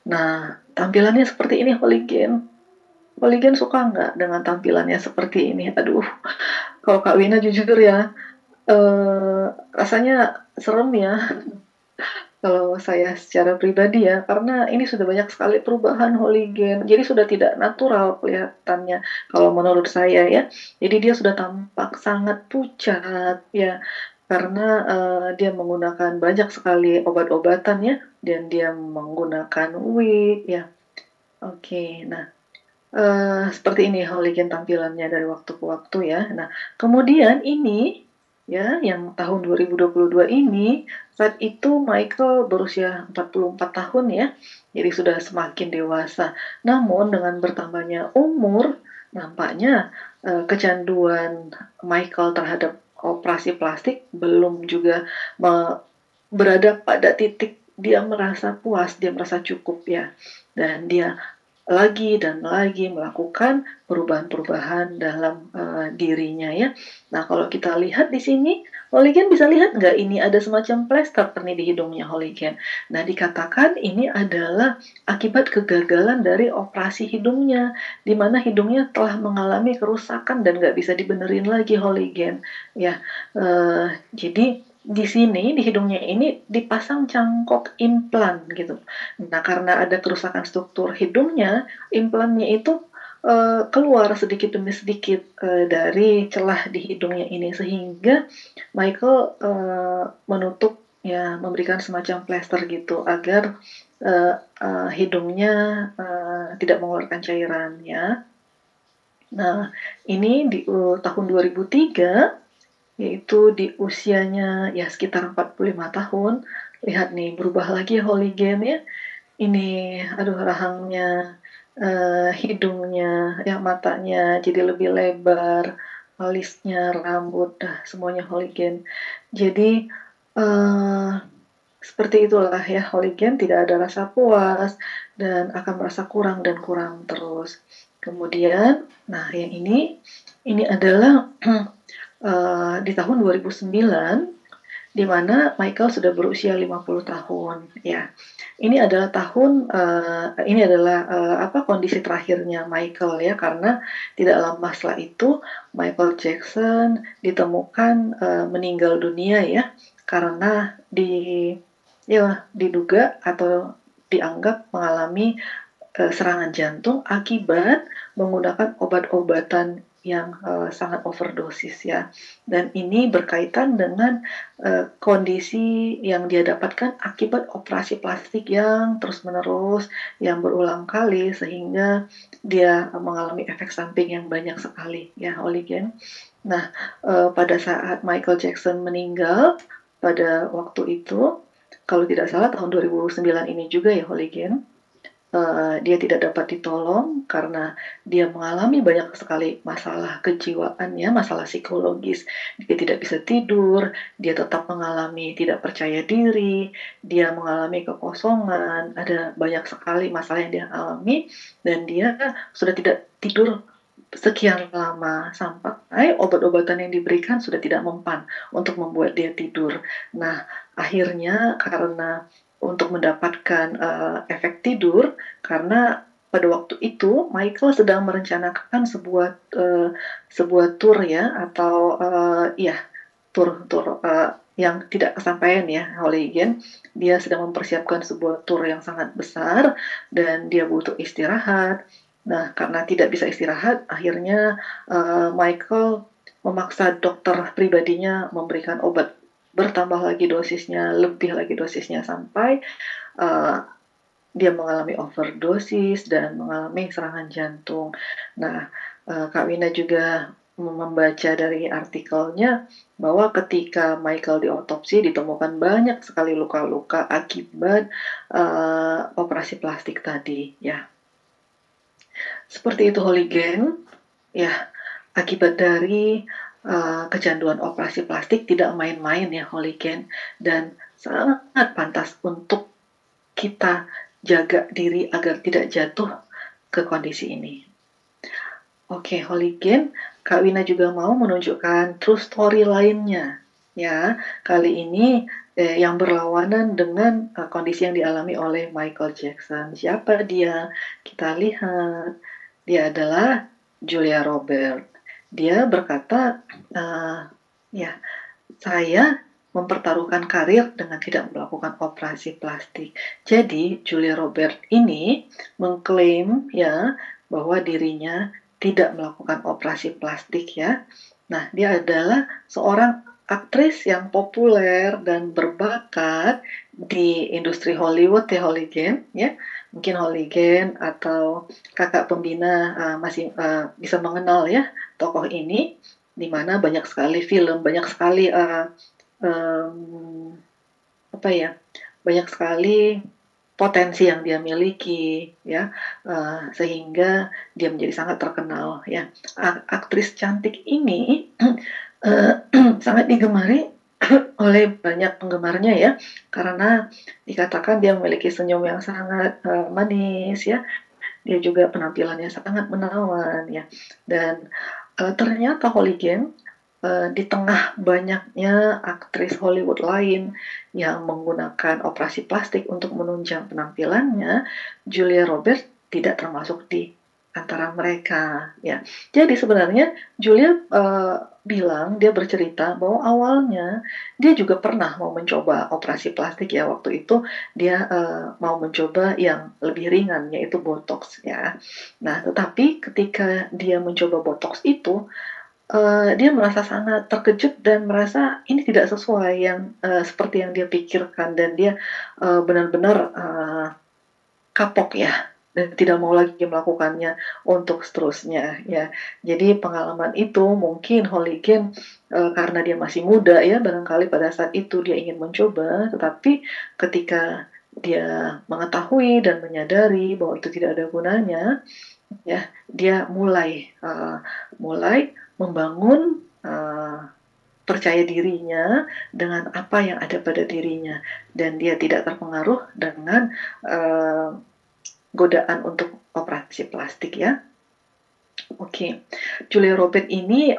Nah, tampilannya seperti ini Oligen. Oligen suka nggak dengan tampilannya seperti ini? Aduh, kalau Kak Wina jujur ya, rasanya serem ya. Kalau saya secara pribadi ya, karena ini sudah banyak sekali perubahan Oligen, jadi sudah tidak natural kelihatannya kalau menurut saya ya. Jadi dia sudah tampak sangat pucat ya, karena dia menggunakan banyak sekali obat-obatan ya, dan dia menggunakan wig ya. Oke, nah seperti ini Oligen tampilannya dari waktu ke waktu ya. Nah, kemudian ini ya, yang tahun 2022 ini, saat itu Michael berusia 44 tahun ya, jadi sudah semakin dewasa. Namun dengan bertambahnya umur, nampaknya kecanduan Michael terhadap operasi plastik belum juga berada pada titik dia merasa puas, dia merasa cukup ya, dan dia lagi dan lagi melakukan perubahan-perubahan dalam dirinya ya. Nah, kalau kita lihat di sini, Holigen bisa lihat nggak ini ada semacam plester nih di hidungnya Holigen. Nah, dikatakan ini adalah akibat kegagalan dari operasi hidungnya, di mana hidungnya telah mengalami kerusakan dan nggak bisa dibenerin lagi Holigen. Ya, jadi di sini di hidungnya ini dipasang cangkok implan gitu. Nah, karena ada kerusakan struktur hidungnya, implannya itu keluar sedikit demi sedikit dari celah di hidungnya ini sehingga Michael menutup ya memberikan semacam plester gitu agar hidungnya tidak mengeluarkan cairan ya. Nah, ini di tahun 2003 yaitu di usianya ya sekitar 45 tahun. Lihat nih, berubah lagi Holigen ya. Ini, aduh rahangnya, hidungnya, ya matanya jadi lebih lebar, alisnya, rambut, semuanya Holigen. Jadi, seperti itulah ya, Holigen tidak ada rasa puas dan akan merasa kurang dan kurang terus. Kemudian, nah yang ini adalah di tahun 2009 di mana Michael sudah berusia 50 tahun ya. Ini adalah kondisi terakhirnya Michael ya, karena tidak lama setelah itu Michael Jackson ditemukan meninggal dunia ya, karena diduga atau dianggap mengalami serangan jantung akibat menggunakan obat-obatan yang sangat overdosis ya, dan ini berkaitan dengan kondisi yang dia dapatkan akibat operasi plastik yang terus-menerus yang berulang kali sehingga dia mengalami efek samping yang banyak sekali ya Holigen. Nah, pada saat Michael Jackson meninggal pada waktu itu, kalau tidak salah tahun 2009 ini juga ya Holigen, dia tidak dapat ditolong karena dia mengalami banyak sekali masalah kejiwaan ya, masalah psikologis. Dia tidak bisa tidur, dia tetap mengalami tidak percaya diri, dia mengalami kekosongan, ada banyak sekali masalah yang dia alami, dan dia sudah tidak tidur sekian lama sampai obat-obatan yang diberikan sudah tidak mempan untuk membuat dia tidur. Nah, akhirnya karena untuk mendapatkan efek tidur, karena pada waktu itu Michael sedang merencanakan sebuah tour ya, atau tour yang tidak kesampaian ya Holigen. Dia sedang mempersiapkan sebuah tour yang sangat besar dan dia butuh istirahat. Nah, karena tidak bisa istirahat, akhirnya Michael memaksa dokter pribadinya memberikan obat, bertambah lagi dosisnya, lebih lagi dosisnya, sampai dia mengalami overdosis dan mengalami serangan jantung. Nah, Kak Wina juga membaca dari artikelnya bahwa ketika Michael diotopsi ditemukan banyak sekali luka-luka akibat operasi plastik tadi ya. Seperti itu Holigen ya, akibat dari kecanduan operasi plastik tidak main-main ya Holigen, dan sangat pantas untuk kita jaga diri agar tidak jatuh ke kondisi ini. Oke Holigen, Kak Wina juga mau menunjukkan true story lainnya ya. Kali ini yang berlawanan dengan kondisi yang dialami oleh Michael Jackson. Siapa dia? Kita lihat, dia adalah Julia Roberts. Dia berkata, saya mempertaruhkan karir dengan tidak melakukan operasi plastik. Jadi Julia Roberts ini mengklaim ya bahwa dirinya tidak melakukan operasi plastik ya. Nah, dia adalah seorang aktris yang populer dan berbakat di industri Hollywood ya Holigen ya. Mungkin Holigen atau kakak pembina masih bisa mengenal ya tokoh ini, di mana banyak sekali film, banyak sekali banyak sekali potensi yang dia miliki ya, sehingga dia menjadi sangat terkenal ya. Aktris cantik ini sangat digemari oleh banyak penggemarnya ya, karena dikatakan dia memiliki senyum yang sangat manis ya. dia juga penampilannya sangat menawan ya. Dan ternyata Hooligan di tengah banyaknya aktris Hollywood lain yang menggunakan operasi plastik untuk menunjang penampilannya, Julia Roberts tidak termasuk di antara mereka ya. Jadi sebenarnya Julia dia bercerita bahwa awalnya dia juga pernah mau mencoba operasi plastik ya. Waktu itu dia mau mencoba yang lebih ringan, yaitu botox ya. Nah, tetapi ketika dia mencoba botox itu, dia merasa sangat terkejut dan merasa ini tidak sesuai yang seperti yang dia pikirkan, dan dia benar-benar kapok ya, dan tidak mau lagi melakukannya untuk seterusnya ya. Jadi pengalaman itu mungkin Hooligan karena dia masih muda ya, barangkali pada saat itu dia ingin mencoba, tetapi ketika dia mengetahui dan menyadari bahwa itu tidak ada gunanya ya, dia mulai membangun percaya dirinya dengan apa yang ada pada dirinya, dan dia tidak terpengaruh dengan godaan untuk operasi plastik ya. Oke. Julia Roberts ini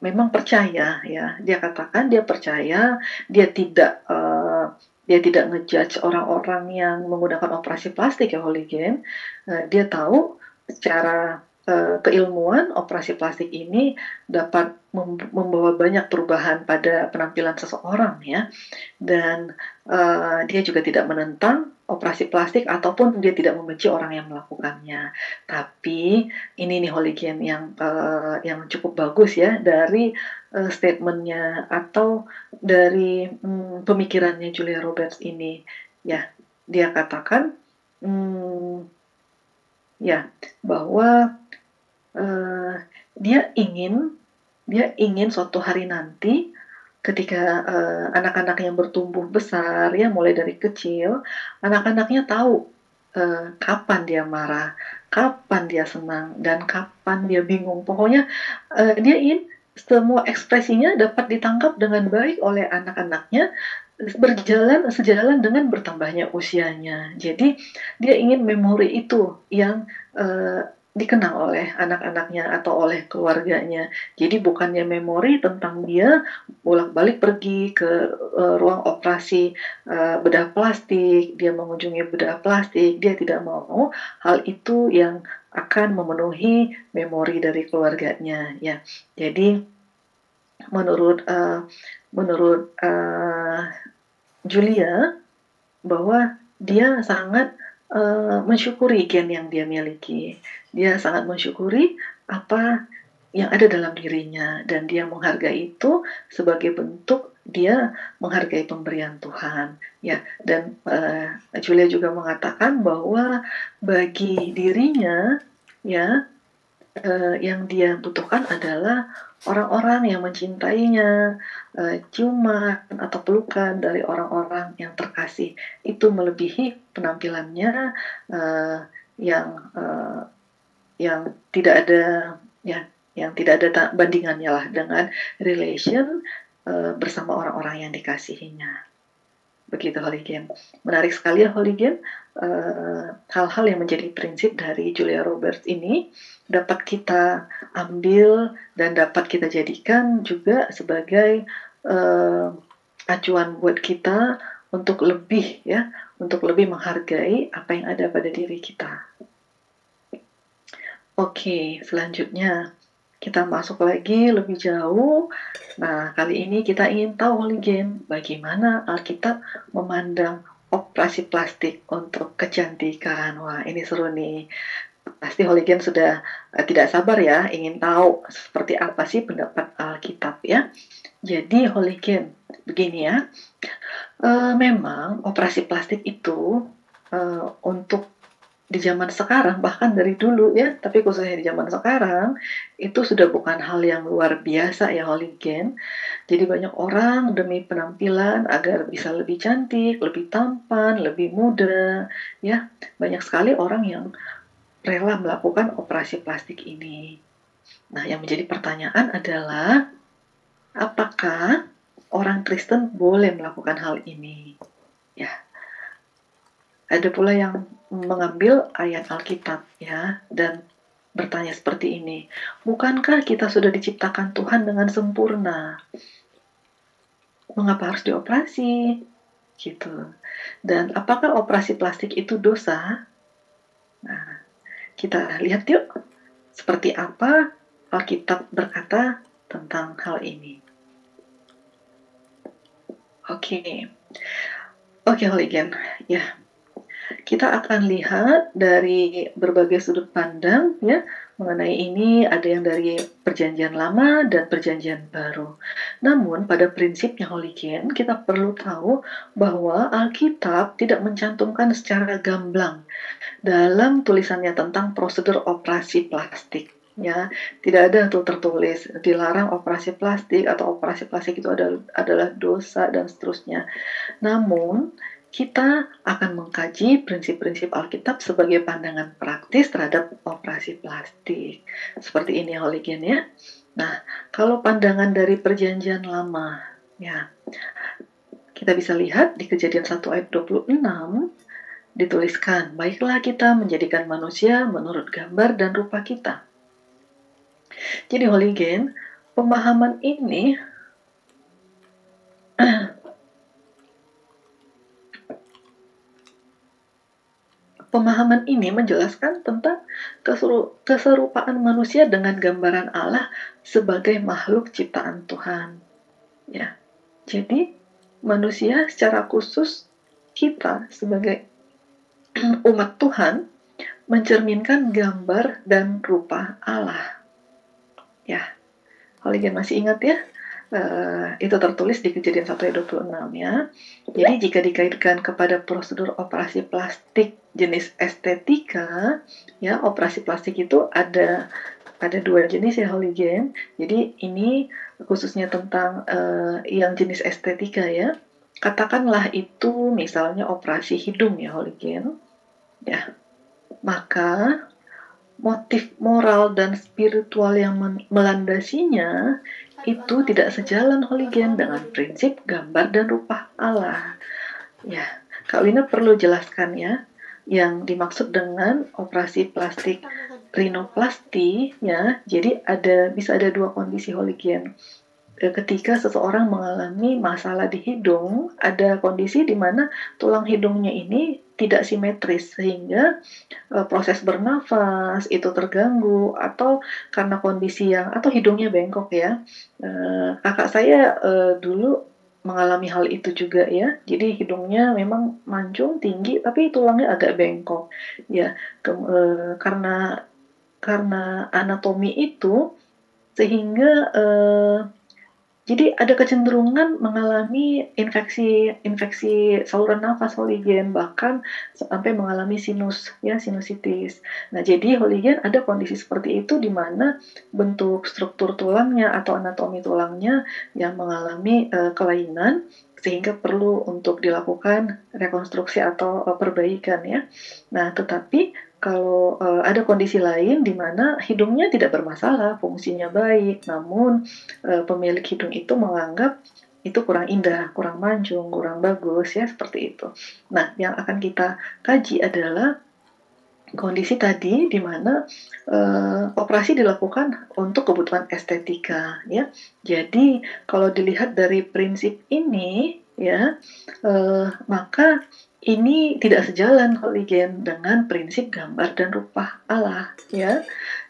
memang percaya ya. Dia katakan dia percaya, dia tidak ngejudge orang-orang yang menggunakan operasi plastik ya, Hooligan. Dia tahu secara keilmuan operasi plastik ini dapat membawa banyak perubahan pada penampilan seseorang ya, dan dia juga tidak menentang operasi plastik ataupun dia tidak membenci orang yang melakukannya. Tapi ini nih Hooligan yang cukup bagus ya dari statementnya atau dari pemikirannya Julia Roberts ini ya. Dia katakan ya bahwa dia ingin suatu hari nanti ketika anak-anak yang bertumbuh besar ya, mulai dari kecil, anak-anaknya tahu kapan dia marah, kapan dia senang, dan kapan dia bingung. Pokoknya dia ingin semua ekspresinya dapat ditangkap dengan baik oleh anak-anaknya, sejalan dengan bertambahnya usianya. Jadi dia ingin memori itu yang dikenang oleh anak-anaknya atau oleh keluarganya. Jadi bukannya memori tentang dia bolak-balik pergi ke ruang operasi bedah plastik, dia mengunjungi bedah plastik, dia tidak mau hal itu yang akan memenuhi memori dari keluarganya ya. Jadi menurut Julia, bahwa dia sangat mensyukuri gen yang dia miliki. Dia sangat mensyukuri apa yang ada dalam dirinya, dan dia menghargai itu sebagai bentuk dia menghargai pemberian Tuhan ya. Dan Julia juga mengatakan bahwa bagi dirinya ya, yang dia butuhkan adalah orang-orang yang mencintainya, ciuman atau pelukan dari orang-orang yang terkasih. Itu melebihi penampilannya yang tidak ada ya, yang tidak ada bandingannya lah dengan relation bersama orang-orang yang dikasihinya. Begitu Hooligan. Menarik sekali ya Hooligan, hal-hal yang menjadi prinsip dari Julia Roberts ini dapat kita ambil dan dapat kita jadikan juga sebagai acuan buat kita untuk lebih menghargai apa yang ada pada diri kita. Oke, selanjutnya kita masuk lagi lebih jauh. Nah, kali ini kita ingin tahu Hooligan, bagaimana Alkitab memandang operasi plastik untuk kecantikan. Wah, ini seru nih. Pasti Hooligan sudah tidak sabar ya, ingin tahu seperti apa sih pendapat Alkitab ya. Jadi Hooligan, begini ya, memang operasi plastik itu untuk di zaman sekarang, bahkan dari dulu ya, tapi khususnya di zaman sekarang, itu sudah bukan hal yang luar biasa ya Hooligan. Jadi banyak orang demi penampilan agar bisa lebih cantik, lebih tampan, lebih muda, ya. Banyak sekali orang yang rela melakukan operasi plastik ini. Nah, yang menjadi pertanyaan adalah, apakah orang Kristen boleh melakukan hal ini? Ya. Ada pula yang mengambil ayat Alkitab ya dan bertanya seperti ini, bukankah kita sudah diciptakan Tuhan dengan sempurna? Mengapa harus dioperasi? Gitu. Dan apakah operasi plastik itu dosa? Nah, kita lihat yuk seperti apa Alkitab berkata tentang hal ini. Oke, Hooligan. Ya, kita akan lihat dari berbagai sudut pandang ya mengenai ini. Ada yang dari Perjanjian Lama dan Perjanjian Baru. Namun pada prinsipnya Hooligan, kita perlu tahu bahwa Alkitab tidak mencantumkan secara gamblang dalam tulisannya tentang prosedur operasi plastik. Ya, tidak ada tuh tertulis dilarang operasi plastik atau operasi plastik itu adalah dosa dan seterusnya. Namun kita akan mengkaji prinsip-prinsip Alkitab sebagai pandangan praktis terhadap operasi plastik. Seperti ini Hooligan ya. Nah, kalau pandangan dari Perjanjian Lama, ya, kita bisa lihat di Kejadian 1 ayat 26, dituliskan, baiklah kita menjadikan manusia menurut gambar dan rupa kita. Jadi Hooligan, pemahaman ini menjelaskan tentang keserupaan manusia dengan gambaran Allah sebagai makhluk ciptaan Tuhan. Ya, jadi manusia secara khusus kita sebagai umat Tuhan mencerminkan gambar dan rupa Allah. Ya, Hooligan masih ingat ya? Itu tertulis di Kejadian 1 ayat 26 ya. Jadi jika dikaitkan kepada prosedur operasi plastik jenis estetika, ya operasi plastik itu ada dua jenis ya Hooligan. Jadi ini khususnya tentang yang jenis estetika ya. Katakanlah itu misalnya operasi hidung ya Hooligan. Ya, maka motif moral dan spiritual yang melandasinya itu tidak sejalan Hooligan dengan prinsip gambar dan rupa Allah. Ya, Kak Wina perlu jelaskan ya, yang dimaksud dengan operasi plastik rinoplasti ya. Jadi bisa ada dua kondisi Hooligan. Ketika seseorang mengalami masalah di hidung, ada kondisi di mana tulang hidungnya ini tidak simetris sehingga proses bernafas itu terganggu atau karena kondisi atau hidungnya bengkok ya. Kakak saya dulu mengalami hal itu juga ya. Jadi hidungnya memang mancung tinggi tapi tulangnya agak bengkok ya. Karena anatomi itu sehingga jadi ada kecenderungan mengalami infeksi saluran nafas Hooligan, bahkan sampai mengalami sinusitis. Nah, jadi Hooligan ada kondisi seperti itu di mana bentuk struktur tulangnya atau anatomi tulangnya yang mengalami kelainan sehingga perlu untuk dilakukan rekonstruksi atau perbaikan ya. Nah, tetapi kalau ada kondisi lain di mana hidungnya tidak bermasalah, fungsinya baik, namun pemilik hidung itu menganggap itu kurang indah, kurang mancung, kurang bagus ya, seperti itu. Nah, yang akan kita kaji adalah kondisi tadi di mana operasi dilakukan untuk kebutuhan estetika ya. Jadi kalau dilihat dari prinsip ini ya, maka ini tidak sejalan Hooligan dengan prinsip gambar dan rupa Allah ya.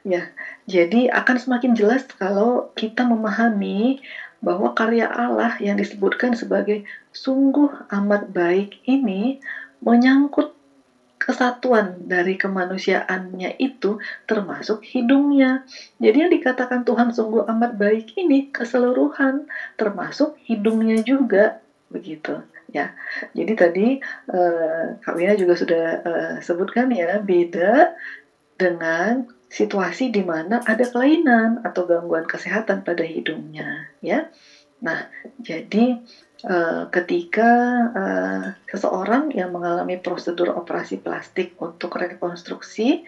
Ya. Jadi akan semakin jelas kalau kita memahami bahwa karya Allah yang disebutkan sebagai sungguh amat baik ini menyangkut kesatuan dari kemanusiaannya itu termasuk hidungnya. Jadi yang dikatakan Tuhan sungguh amat baik ini keseluruhan termasuk hidungnya juga begitu. Ya, jadi tadi Kak Wina juga sudah sebutkan ya, beda dengan situasi di mana ada kelainan atau gangguan kesehatan pada hidungnya, ya. Nah, jadi ketika seseorang yang mengalami prosedur operasi plastik untuk rekonstruksi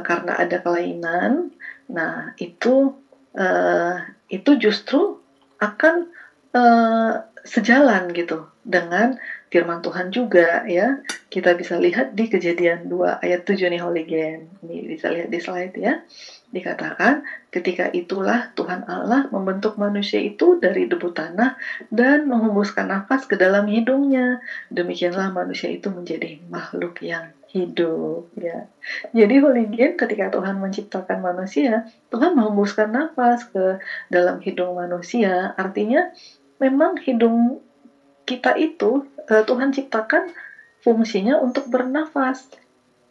karena ada kelainan, nah itu justru akan sejalan gitu dengan firman Tuhan juga ya. Kita bisa lihat di Kejadian 2 ayat 7 nih Holy Gen. Ini bisa lihat di slide ya. Dikatakan, ketika itulah Tuhan Allah membentuk manusia itu dari debu tanah dan menghembuskan nafas ke dalam hidungnya. Demikianlah manusia itu menjadi makhluk yang hidup ya. Jadi Holy Gen, ketika Tuhan menciptakan manusia, Tuhan menghembuskan nafas ke dalam hidung manusia. Artinya memang hidung kita itu Tuhan ciptakan fungsinya untuk bernafas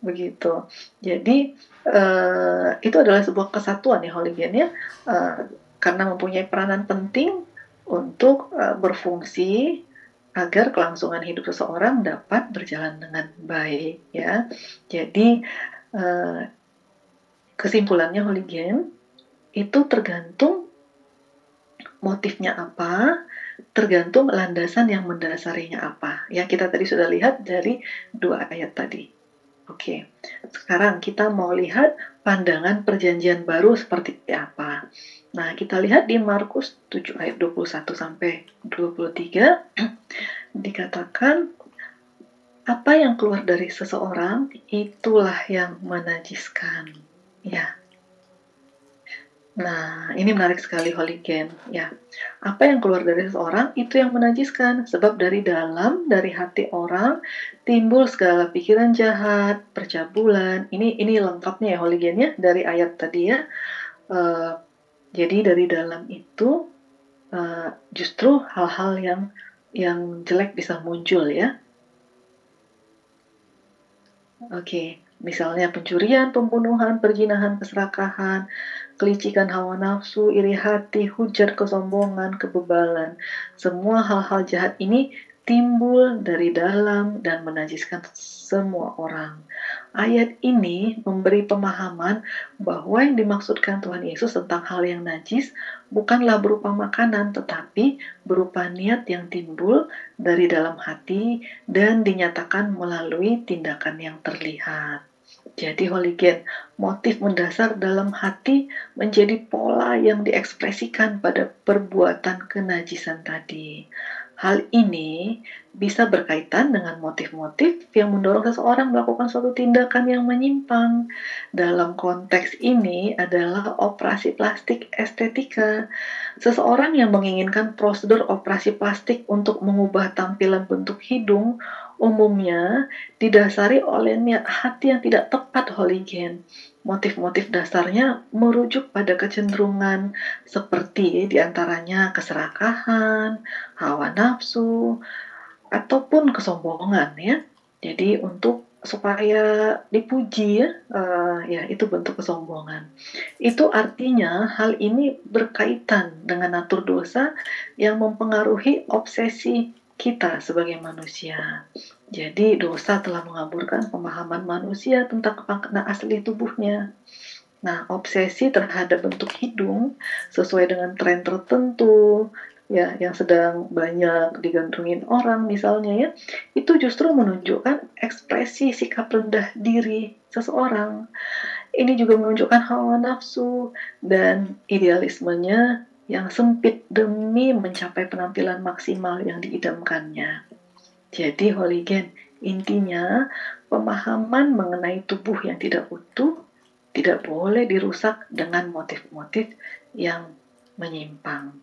begitu. Jadi itu adalah sebuah kesatuan ya Holy Gen ya, karena mempunyai peranan penting untuk berfungsi agar kelangsungan hidup seseorang dapat berjalan dengan baik ya. Jadi kesimpulannya Holy Gen, itu tergantung motifnya apa, tergantung landasan yang mendasarinya apa. Ya, kita tadi sudah lihat dari 2 ayat tadi. Oke, sekarang kita mau lihat pandangan perjanjian baru seperti apa. Nah, kita lihat di Markus 7 ayat 21 sampai 23, dikatakan, apa yang keluar dari seseorang, itulah yang menajiskan. Ya. Nah, ini menarik sekali Holy Gen, ya. Apa yang keluar dari seseorang itu yang menajiskan, sebab dari dalam, dari hati orang timbul segala pikiran jahat, percabulan. Ini lengkapnya ya Holy Gen ya dari ayat tadi ya. Jadi dari dalam itu justru hal-hal yang jelek bisa muncul ya. Oke, misalnya pencurian, pembunuhan, perzinahan, keserakahan, kelicikan hawa nafsu, iri hati, hujat, kesombongan, kebebalan. Semua hal-hal jahat ini timbul dari dalam dan menajiskan semua orang. Ayat ini memberi pemahaman bahwa yang dimaksudkan Tuhan Yesus tentang hal yang najis bukanlah berupa makanan, tetapi berupa niat yang timbul dari dalam hati dan dinyatakan melalui tindakan yang terlihat. Jadi Holy Gen, motif mendasar dalam hati menjadi pola yang diekspresikan pada perbuatan kenajisan tadi. Hal ini bisa berkaitan dengan motif-motif yang mendorong seseorang melakukan suatu tindakan yang menyimpang. Dalam konteks ini adalah operasi plastik estetika. Seseorang yang menginginkan prosedur operasi plastik untuk mengubah tampilan bentuk hidung umumnya didasari oleh niat hati yang tidak tepat Holy Gen. Motif-motif dasarnya merujuk pada kecenderungan seperti diantaranya keserakahan, hawa nafsu, ataupun kesombongan ya. Jadi supaya dipuji ya itu bentuk kesombongan. Itu artinya hal ini berkaitan dengan natur dosa yang mempengaruhi obsesi kita sebagai manusia. Jadi dosa telah mengaburkan pemahaman manusia tentang makna asli tubuhnya. Nah, obsesi terhadap bentuk hidung sesuai dengan tren tertentu ya yang sedang banyak digandrungin orang misalnya ya, itu justru menunjukkan ekspresi sikap rendah diri seseorang. Ini juga menunjukkan hawa nafsu dan idealismenya yang sempit demi mencapai penampilan maksimal yang diidamkannya. Jadi Holy Gen, intinya pemahaman mengenai tubuh yang tidak utuh tidak boleh dirusak dengan motif-motif yang menyimpang.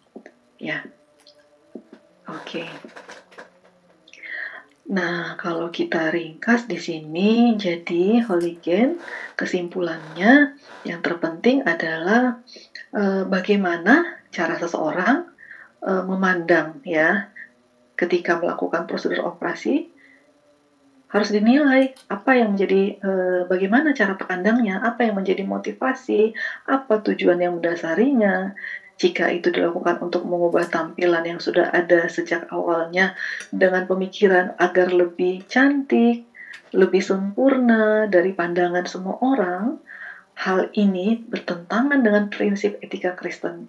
Ya, oke. Nah, kalau kita ringkas di sini, jadi Holy Gen, kesimpulannya yang terpenting adalah bagaimana cara seseorang memandang ya ketika melakukan prosedur operasi, harus dinilai apa yang menjadi bagaimana cara pandangnya, apa yang menjadi motivasi, apa tujuan yang mendasarinya. Jika itu dilakukan untuk mengubah tampilan yang sudah ada sejak awalnya dengan pemikiran agar lebih cantik, lebih sempurna dari pandangan semua orang, hal ini bertentangan dengan prinsip etika Kristen.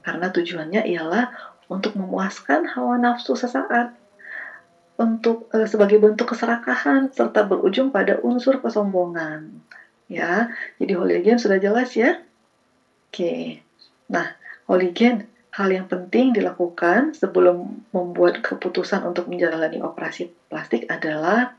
Karena tujuannya ialah untuk memuaskan hawa nafsu sesaat, sebagai bentuk keserakahan serta berujung pada unsur kesombongan. Ya, jadi Holy Gen sudah jelas ya. Oke. Nah, Holy Gen, hal yang penting dilakukan sebelum membuat keputusan untuk menjalani operasi plastik adalah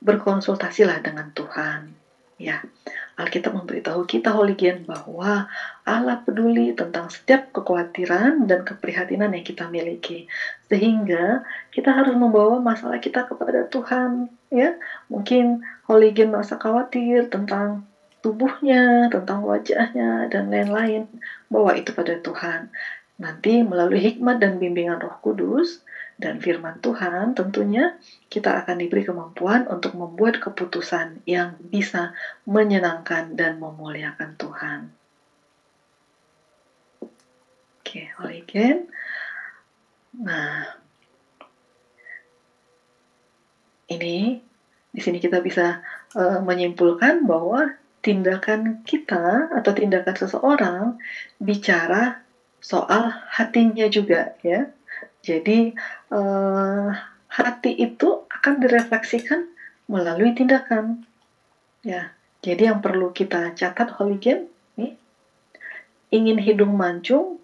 berkonsultasilah dengan Tuhan. Ya, Alkitab memberitahu kita Holigen bahwa Allah peduli tentang setiap kekhawatiran dan keprihatinan yang kita miliki. Sehingga kita harus membawa masalah kita kepada Tuhan, ya. Mungkin Holigen merasa khawatir tentang tubuhnya, tentang wajahnya, dan lain-lain. Bawa itu pada Tuhan. Nanti melalui hikmat dan bimbingan Roh Kudus dan firman Tuhan, tentunya kita akan diberi kemampuan untuk membuat keputusan yang bisa menyenangkan dan memuliakan Tuhan. Oke, Holigen. Nah, ini di sini kita bisa menyimpulkan bahwa tindakan kita atau tindakan seseorang bicara soal hatinya juga, ya. Jadi hati itu akan direfleksikan melalui tindakan. Ya, jadi yang perlu kita catat Holigen, nih, ingin hidung mancung.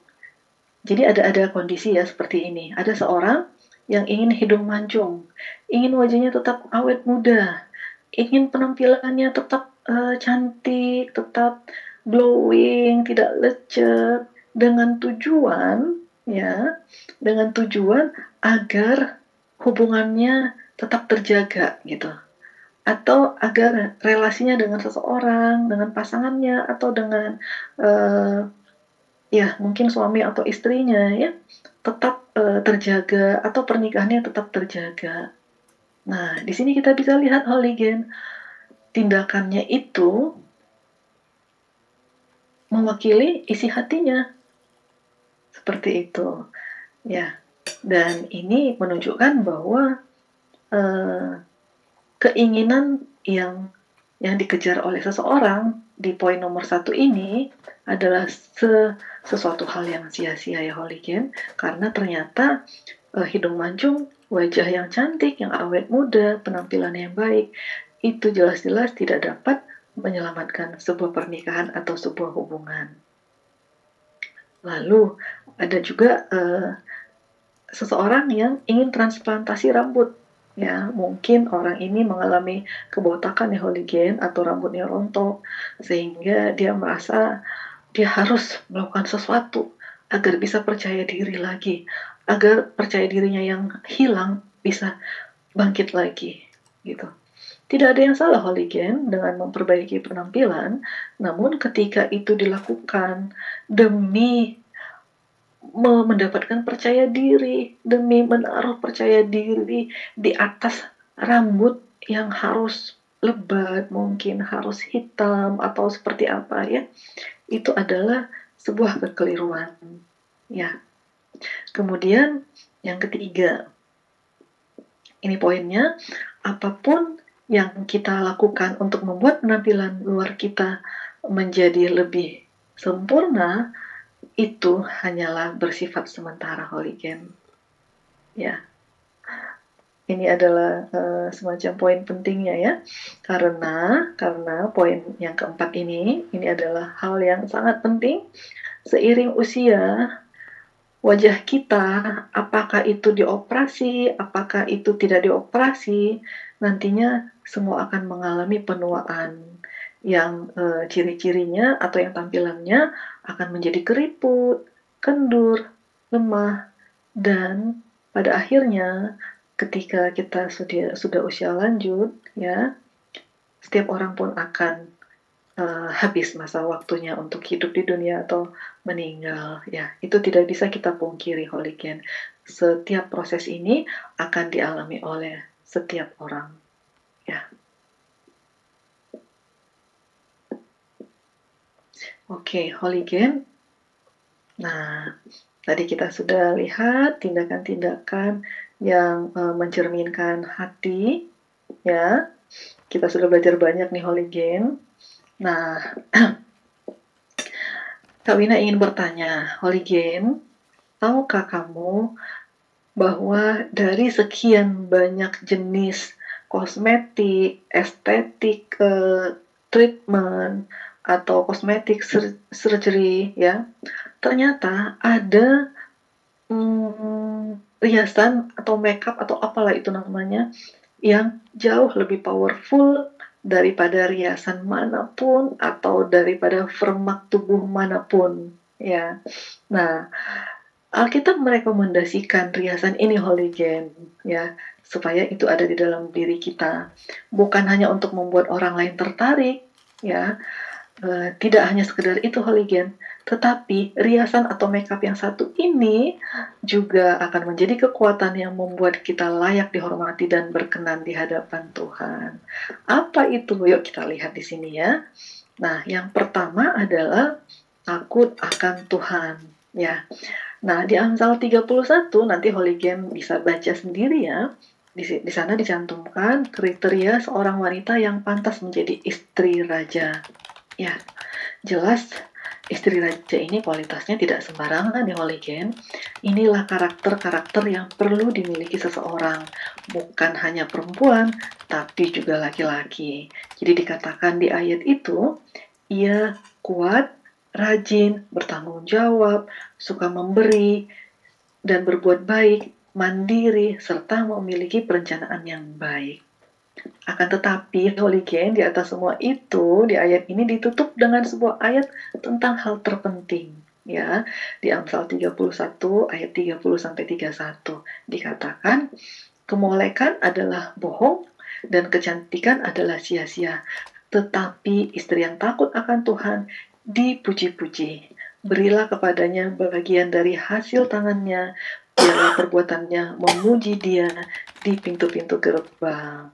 Jadi ada kondisi ya seperti ini. Ada seorang yang ingin hidung mancung, ingin wajahnya tetap awet muda, ingin penampilannya tetap cantik, tetap glowing, tidak lecet, dengan tujuan agar hubungannya tetap terjaga gitu, atau agar relasinya dengan seseorang, dengan pasangannya, atau dengan mungkin suami atau istrinya ya tetap terjaga, atau pernikahannya tetap terjaga. Nah, di sini kita bisa lihat Holigen, tindakannya itu mewakili isi hatinya. Seperti itu, ya. Dan ini menunjukkan bahwa keinginan yang dikejar oleh seseorang di poin nomor 1 ini adalah sesuatu hal yang sia-sia ya Holigen, karena ternyata hidung mancung, wajah yang cantik, yang awet muda, penampilan yang baik, itu jelas-jelas tidak dapat menyelamatkan sebuah pernikahan atau sebuah hubungan. Lalu ada juga seseorang yang ingin transplantasi rambut. Ya, mungkin orang ini mengalami kebotakan ya Holigen, atau rambutnya rontok, sehingga dia merasa dia harus melakukan sesuatu agar bisa percaya diri lagi, agar percaya dirinya yang hilang bisa bangkit lagi, gitu. Tidak ada yang salah Holigen dengan memperbaiki penampilan, namun ketika itu dilakukan demi mendapatkan percaya diri, demi menaruh percaya diri di atas rambut yang harus lebat, mungkin harus hitam atau seperti apa ya, itu adalah sebuah kekeliruan ya. Kemudian yang ketiga, ini poinnya, apapun yang kita lakukan untuk membuat penampilan luar kita menjadi lebih sempurna, itu hanyalah bersifat sementara Holigen. Ya, ini adalah semacam poin pentingnya ya, karena poin yang keempat ini adalah hal yang sangat penting. Seiring usia, wajah kita, apakah itu dioperasi, apakah itu tidak dioperasi, nantinya semua akan mengalami penuaan yang ciri-cirinya atau yang tampilannya akan menjadi keriput, kendur, lemah, dan pada akhirnya ketika kita sudah usia lanjut ya, setiap orang pun akan habis masa waktunya untuk hidup di dunia atau meninggal ya. Itu tidak bisa kita pungkiri Holigen. Setiap proses ini akan dialami oleh setiap orang ya. Oke, Holigen. Nah, tadi kita sudah lihat tindakan-tindakan yang mencerminkan hati, ya. Kita sudah belajar banyak nih Holigen. Nah, Kak Wina ingin bertanya, Holigen, tahukah kamu bahwa dari sekian banyak jenis kosmetik, estetik, treatment, atau kosmetik surgery ya, ternyata ada riasan atau makeup atau apalah itu namanya yang jauh lebih powerful daripada riasan manapun atau daripada permak tubuh manapun, ya. Nah, Alkitab merekomendasikan riasan ini holigen, ya, supaya itu ada di dalam diri kita, bukan hanya untuk membuat orang lain tertarik, ya. Tidak hanya sekedar itu holigen, tetapi riasan atau makeup yang satu ini juga akan menjadi kekuatan yang membuat kita layak dihormati dan berkenan di hadapan Tuhan. Apa itu? Yuk kita lihat di sini ya. Nah, yang pertama adalah takut akan Tuhan, ya. Nah, di Amsal 31 nanti holigen bisa baca sendiri ya. Di sana dicantumkan kriteria seorang wanita yang pantas menjadi istri raja. Ya, jelas istri raja ini kualitasnya tidak sembarangan ya holigen. Inilah karakter-karakter yang perlu dimiliki seseorang, bukan hanya perempuan, tapi juga laki-laki. Jadi dikatakan di ayat itu, ia kuat, rajin, bertanggung jawab, suka memberi, dan berbuat baik, mandiri, serta memiliki perencanaan yang baik. Akan tetapi, holigen di atas semua itu, di ayat ini ditutup dengan sebuah ayat tentang hal terpenting. Ya, di Amsal 31 ayat 30-31 dikatakan, kemolekan adalah bohong dan kecantikan adalah sia-sia. Tetapi istri yang takut akan Tuhan dipuji-puji. Berilah kepadanya bagian dari hasil tangannya, biarlah perbuatannya memuji dia di pintu-pintu gerbang.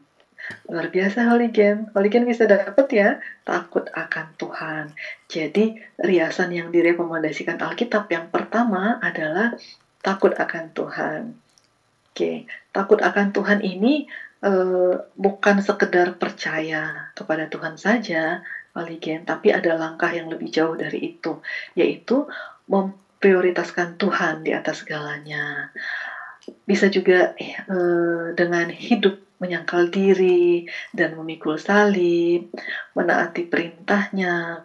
Luar biasa holigen. Holigen bisa dapat ya, takut akan Tuhan. Jadi riasan yang direkomendasikan Alkitab yang pertama adalah takut akan Tuhan. Oke, takut akan Tuhan ini bukan sekedar percaya kepada Tuhan saja, holigen, tapi ada langkah yang lebih jauh dari itu, yaitu memprioritaskan Tuhan di atas segalanya. Bisa juga dengan hidup menyangkal diri dan memikul salib, menaati perintahnya,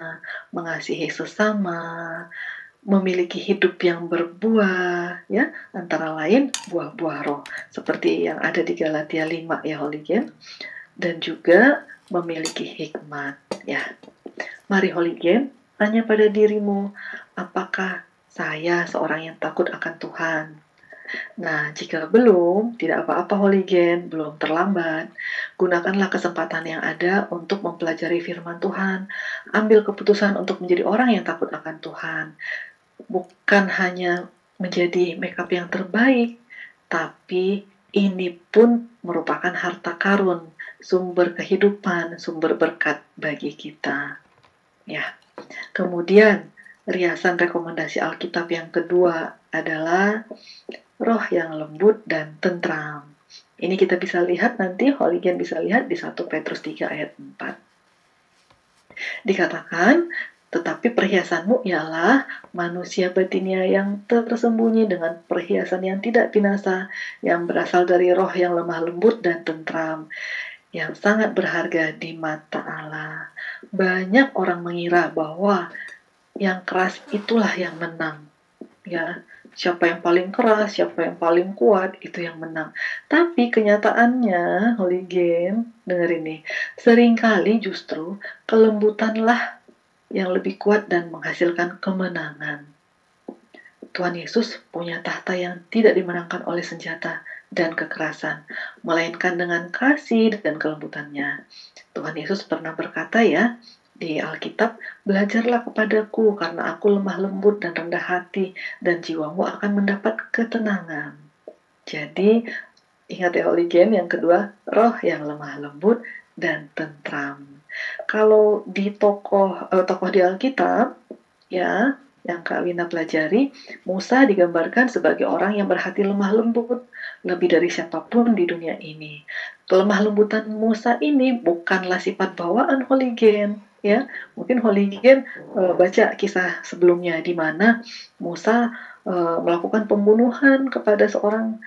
mengasihi sesama, memiliki hidup yang berbuah, ya, antara lain buah-buah roh, seperti yang ada di Galatia 5 ya holigen, dan juga memiliki hikmat, ya. Mari holigen, tanya pada dirimu, apakah saya seorang yang takut akan Tuhan? Nah, jika belum, tidak apa-apa holigen, belum terlambat. Gunakanlah kesempatan yang ada untuk mempelajari firman Tuhan. Ambil keputusan untuk menjadi orang yang takut akan Tuhan. Bukan hanya menjadi makeup yang terbaik, tapi ini pun merupakan harta karun, sumber kehidupan, sumber berkat bagi kita. Ya. Kemudian, riasan rekomendasi Alkitab yang kedua adalah roh yang lembut dan tentram. Ini kita bisa lihat nanti, holigen bisa lihat di 1 Petrus 3 ayat 4. Dikatakan, tetapi perhiasanmu ialah manusia batinnya yang tersembunyi dengan perhiasan yang tidak binasa, yang berasal dari roh yang lemah lembut dan tentram, yang sangat berharga di mata Allah. Banyak orang mengira bahwa yang keras itulah yang menang. Ya, siapa yang paling keras, siapa yang paling kuat, itu yang menang. Tapi kenyataannya, holigen, dengerin nih, seringkali justru kelembutanlah yang lebih kuat dan menghasilkan kemenangan. Tuhan Yesus punya tahta yang tidak dimenangkan oleh senjata dan kekerasan, melainkan dengan kasih dan kelembutannya. Tuhan Yesus pernah berkata ya, di Alkitab, belajarlah kepadaku karena aku lemah lembut dan rendah hati, dan jiwamu akan mendapat ketenangan. Jadi, ingat ya holigen, yang kedua, roh yang lemah lembut dan tentram. Kalau di tokoh di Alkitab, ya, yang Kak Wina pelajari, Musa digambarkan sebagai orang yang berhati lemah lembut, lebih dari siapapun di dunia ini. Kelemah lembutan Musa ini bukanlah sifat bawaan holigen, ya. Mungkin holigen baca kisah sebelumnya di mana Musa melakukan pembunuhan kepada seorang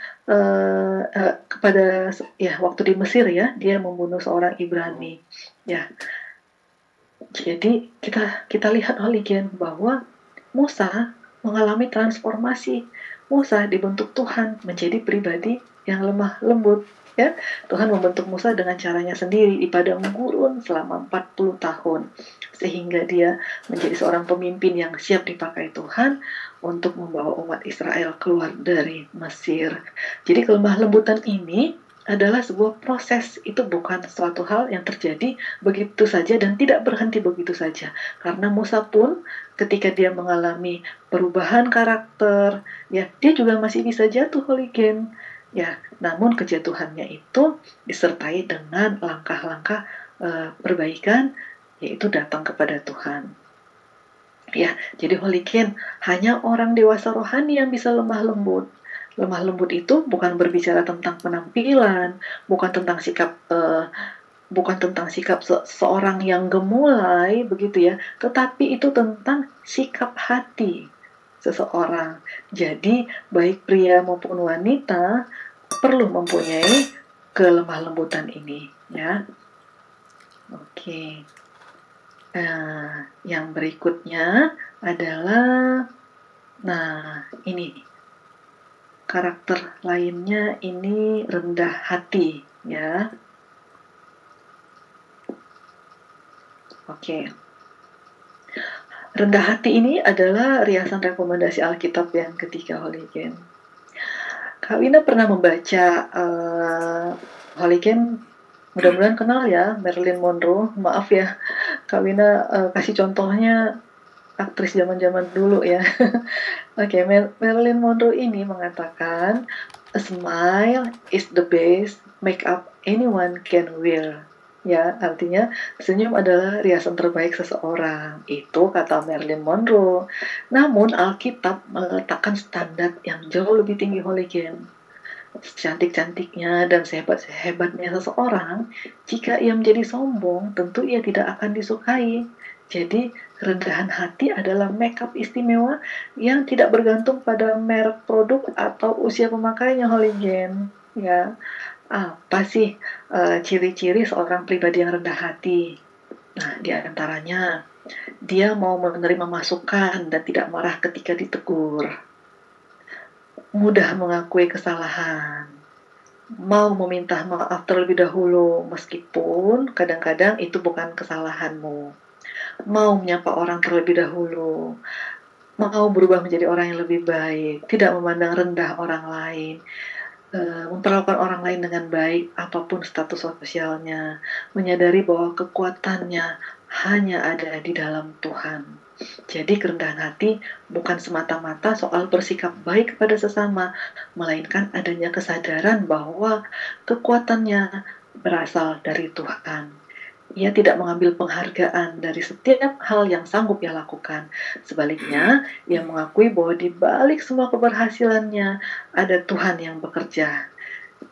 waktu di Mesir ya, dia membunuh seorang Ibrani, ya. Jadi kita lihat holigen bahwa Musa mengalami transformasi. Musa dibentuk Tuhan menjadi pribadi yang lemah lembut. Ya, Tuhan membentuk Musa dengan caranya sendiri di padang gurun selama 40 tahun. Sehingga dia menjadi seorang pemimpin yang siap dipakai Tuhan untuk membawa umat Israel keluar dari Mesir. Jadi kelemah lembutan ini adalah sebuah proses, itu bukan suatu hal yang terjadi begitu saja dan tidak berhenti begitu saja. Karena Musa pun ketika dia mengalami perubahan karakter, ya dia juga masih bisa jatuh hooligan. Ya, namun kejatuhannya itu disertai dengan langkah-langkah perbaikan, yaitu datang kepada Tuhan. Ya, jadi hooligan hanya orang dewasa rohani yang bisa lemah lembut. Lemah lembut itu bukan berbicara tentang penampilan, bukan tentang sikap seorang yang gemulai begitu ya, tetapi itu tentang sikap hati seseorang. Jadi baik pria maupun wanita perlu mempunyai kelemah lembutan ini, ya. Oke. Yang berikutnya adalah, ini karakter lainnya, ini rendah hati, ya. Oke. Rendah hati ini adalah riasan rekomendasi Alkitab yang ketiga, hooligan. Kak Wina pernah membaca hooligan, mudah-mudahan kenal ya, Marilyn Monroe. Maaf ya, Kak Wina kasih contohnya aktris zaman-zaman dulu ya. Oke, Marilyn Monroe ini mengatakan, a smile is the best makeup anyone can wear. Ya, artinya senyum adalah riasan terbaik seseorang. Itu kata Marilyn Monroe. Namun Alkitab meletakkan standar yang jauh lebih tinggi, hooligan. Secantik-cantiknya dan sehebat-hebatnya seseorang, jika ia menjadi sombong, tentu ia tidak akan disukai. Jadi, kerendahan hati adalah makeup istimewa yang tidak bergantung pada merek produk atau usia pemakainya, hooligan. Ya, apa sih ciri-ciri seorang pribadi yang rendah hati? Nah, di antaranya, dia mau menerima masukan dan tidak marah ketika ditegur. Mudah mengakui kesalahan. Mau meminta maaf terlebih dahulu, meskipun kadang-kadang itu bukan kesalahanmu. Mau menyapa orang terlebih dahulu, mau berubah menjadi orang yang lebih baik, tidak memandang rendah orang lain, memperlakukan orang lain dengan baik apapun status sosialnya, menyadari bahwa kekuatannya hanya ada di dalam Tuhan. Jadi kerendahan hati bukan semata-mata soal bersikap baik kepada sesama, melainkan adanya kesadaran bahwa kekuatannya berasal dari Tuhan. Ia tidak mengambil penghargaan dari setiap hal yang sanggup ia lakukan. Sebaliknya, ia mengakui bahwa di balik semua keberhasilannya ada Tuhan yang bekerja.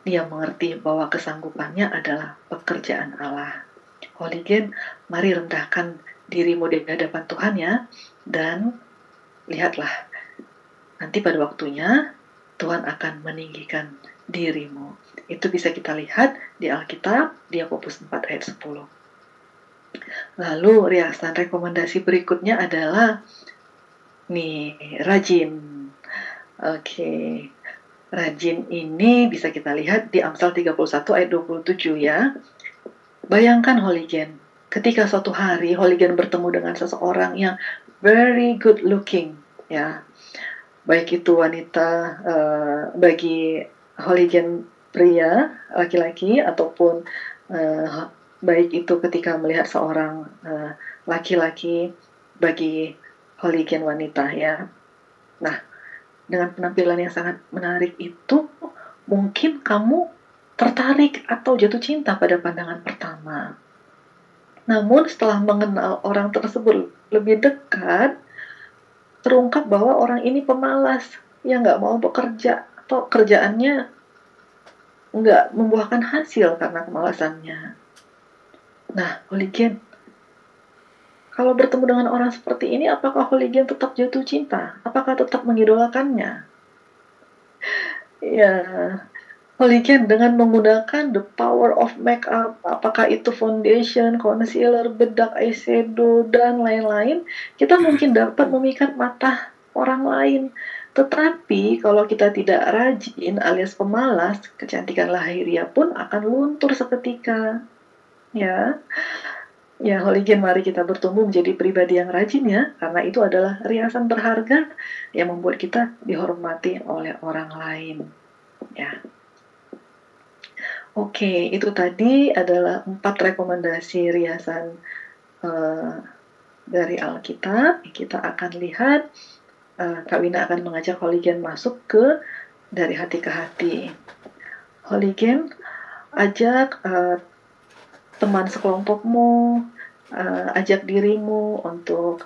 Dia mengerti bahwa kesanggupannya adalah pekerjaan Allah. Hooligan, mari rendahkan dirimu di hadapan Tuhan ya, dan lihatlah, nanti pada waktunya Tuhan akan meninggikan dirimu. Itu bisa kita lihat di Alkitab, di Yakobus 4 ayat 10. Lalu riasan rekomendasi berikutnya adalah rajin. Oke. Rajin ini bisa kita lihat di Amsal 31 ayat 27 ya. Bayangkan, hooligan, ketika suatu hari hooligan bertemu dengan seseorang yang very good looking, ya. Baik itu wanita, bagi hooligan pria, laki-laki, ataupun baik itu ketika melihat seorang laki-laki bagi hooligan wanita, ya. Nah, dengan penampilan yang sangat menarik itu, mungkin kamu tertarik atau jatuh cinta pada pandangan pertama. Namun setelah mengenal orang tersebut lebih dekat, terungkap bahwa orang ini pemalas, yang nggak mau bekerja, atau kerjaannya nggak membuahkan hasil karena kemalasannya. Nah, hooligan, kalau bertemu dengan orang seperti ini, apakah hooligan tetap jatuh cinta? Apakah tetap mengidolakannya? Ya, hooligan dengan menggunakan the power of makeup, apakah itu foundation, concealer, bedak, eyeshadow, dan lain-lain, kita mungkin dapat memikat mata orang lain. Tetapi kalau kita tidak rajin alias pemalas, kecantikan lahiriah pun akan luntur seketika. Ya, ya Holigen, mari kita bertumbuh menjadi pribadi yang rajin ya, karena itu adalah riasan berharga yang membuat kita dihormati oleh orang lain. Ya. Oke, itu tadi adalah 4 rekomendasi riasan dari Alkitab. Kita akan lihat, Kak Wina akan mengajak Holigen masuk ke dari hati ke hati. Holigen, ajak teman sekelompokmu, ajak dirimu untuk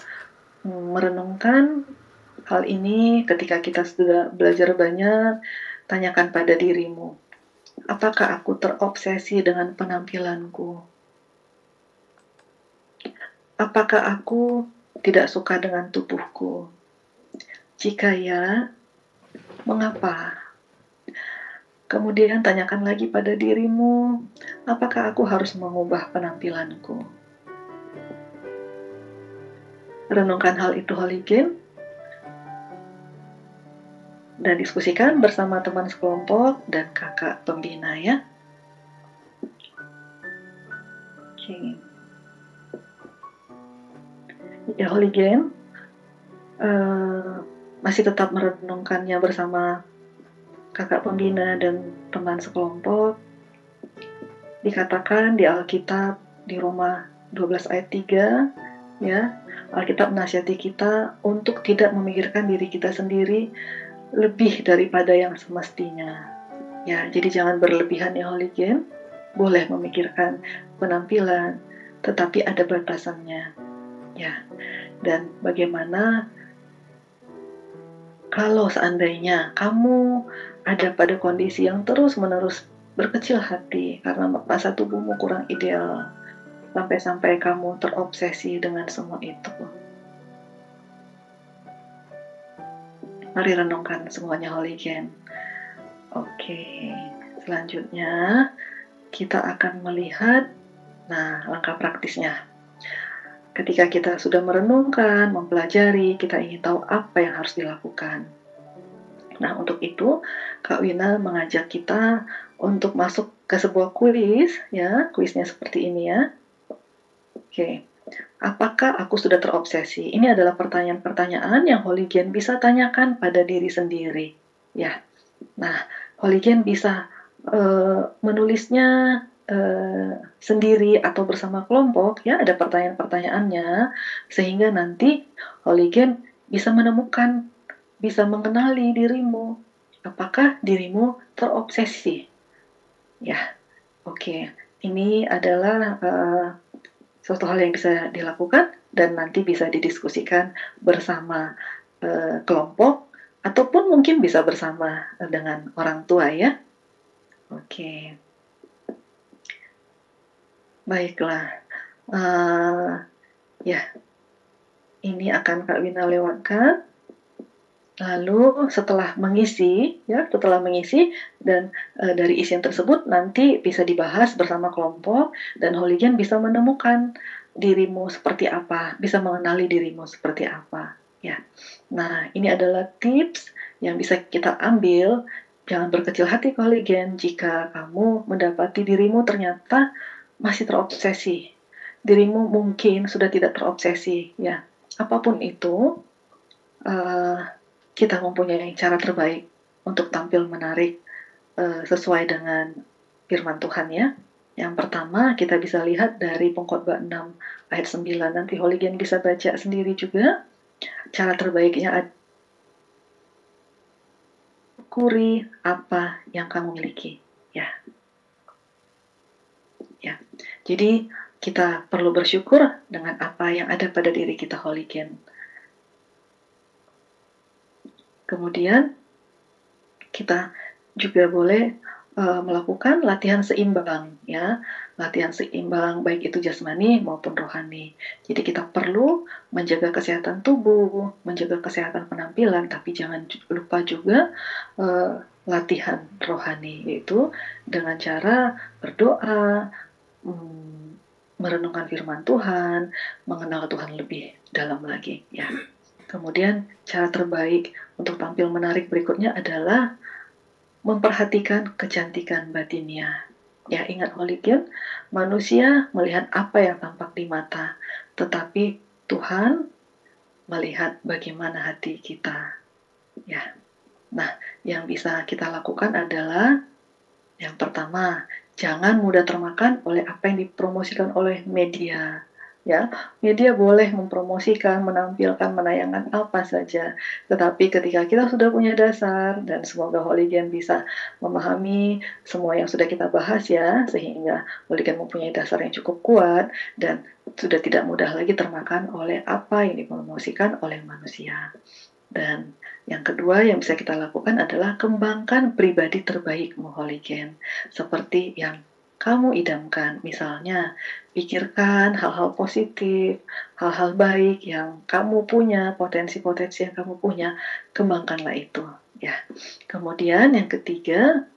merenungkan hal ini. Ketika kita sudah belajar banyak, tanyakan pada dirimu, apakah aku terobsesi dengan penampilanku? Apakah aku tidak suka dengan tubuhku? Jika ya, mengapa? Kemudian tanyakan lagi pada dirimu, apakah aku harus mengubah penampilanku? Renungkan hal itu, Holigen, dan diskusikan bersama teman sekelompok dan kakak pembina ya. Oke. Ya, Holigen, masih tetap merenungkannya bersama kakak pembina dan teman sekelompok. Dikatakan di Alkitab di Roma 12 ayat 3, ya, Alkitab menasihati kita untuk tidak memikirkan diri kita sendiri lebih daripada yang semestinya. Ya, jadi jangan berlebihan ya Holigen. Boleh memikirkan penampilan, tetapi ada batasannya. Ya. Dan bagaimana kalau seandainya kamu ada pada kondisi yang terus-menerus berkecil hati karena masa tubuhmu kurang ideal, sampai-sampai kamu terobsesi dengan semua itu. Mari renungkan semuanya, Holigen. Oke, selanjutnya kita akan melihat langkah praktisnya. Ketika kita sudah merenungkan, mempelajari, kita ingin tahu apa yang harus dilakukan. Nah, untuk itu, Kak Wina mengajak kita untuk masuk ke sebuah kuis, ya, kuisnya seperti ini ya. Oke, apakah aku sudah terobsesi? Ini adalah pertanyaan-pertanyaan yang Holigen bisa tanyakan pada diri sendiri, ya. Nah, Holigen bisa menulisnya sendiri atau bersama kelompok, ya, ada pertanyaan-pertanyaannya, sehingga nanti Holigen bisa menemukan, bisa mengenali dirimu, apakah dirimu terobsesi, ya. Oke, ini adalah suatu hal yang bisa dilakukan dan nanti bisa didiskusikan bersama kelompok ataupun mungkin bisa bersama dengan orang tua ya. Oke. Baiklah, ya, ini akan Kak Wina lewatkan. Lalu setelah mengisi dan dari isian tersebut nanti bisa dibahas bersama kelompok dan Holigen bisa menemukan dirimu seperti apa, bisa mengenali dirimu seperti apa. Ya, nah ini adalah tips yang bisa kita ambil. Jangan berkecil hati, Holigen, jika kamu mendapati dirimu ternyata masih terobsesi. Dirimu mungkin sudah tidak terobsesi, ya. Apapun itu, kita mempunyai cara terbaik untuk tampil menarik sesuai dengan firman Tuhan ya. Yang pertama kita bisa lihat dari Pengkhotbah 6 ayat 9. Nanti Holigen bisa baca sendiri juga. Cara terbaiknya syukuri apa yang kamu miliki, ya. Ya. Jadi kita perlu bersyukur dengan apa yang ada pada diri kita, Holigen. Kemudian kita juga boleh melakukan latihan seimbang, ya, latihan seimbang baik itu jasmani maupun rohani. Jadi kita perlu menjaga kesehatan tubuh, menjaga kesehatan penampilan, tapi jangan lupa juga latihan rohani, yaitu dengan cara berdoa, merenungkan firman Tuhan, mengenal Tuhan lebih dalam lagi, ya. Kemudian cara terbaik untuk tampil menarik berikutnya adalah memperhatikan kecantikan batinnya. Ya, ingat Holigen, manusia melihat apa yang tampak di mata, tetapi Tuhan melihat bagaimana hati kita. Ya. Nah, yang bisa kita lakukan adalah yang pertama, jangan mudah termakan oleh apa yang dipromosikan oleh media. Ya, media boleh mempromosikan, menampilkan, menayangkan apa saja. Tetapi ketika kita sudah punya dasar, dan semoga Holigen bisa memahami semua yang sudah kita bahas ya, sehingga Holigen mempunyai dasar yang cukup kuat, dan sudah tidak mudah lagi termakan oleh apa yang dipromosikan oleh manusia. Dan yang kedua yang bisa kita lakukan adalah kembangkan pribadi terbaikmu, Holigen. Seperti yang kamu idamkan. Misalnya, pikirkan hal-hal positif, hal-hal baik yang kamu punya, potensi-potensi yang kamu punya, kembangkanlah itu. Ya. Kemudian yang ketiga,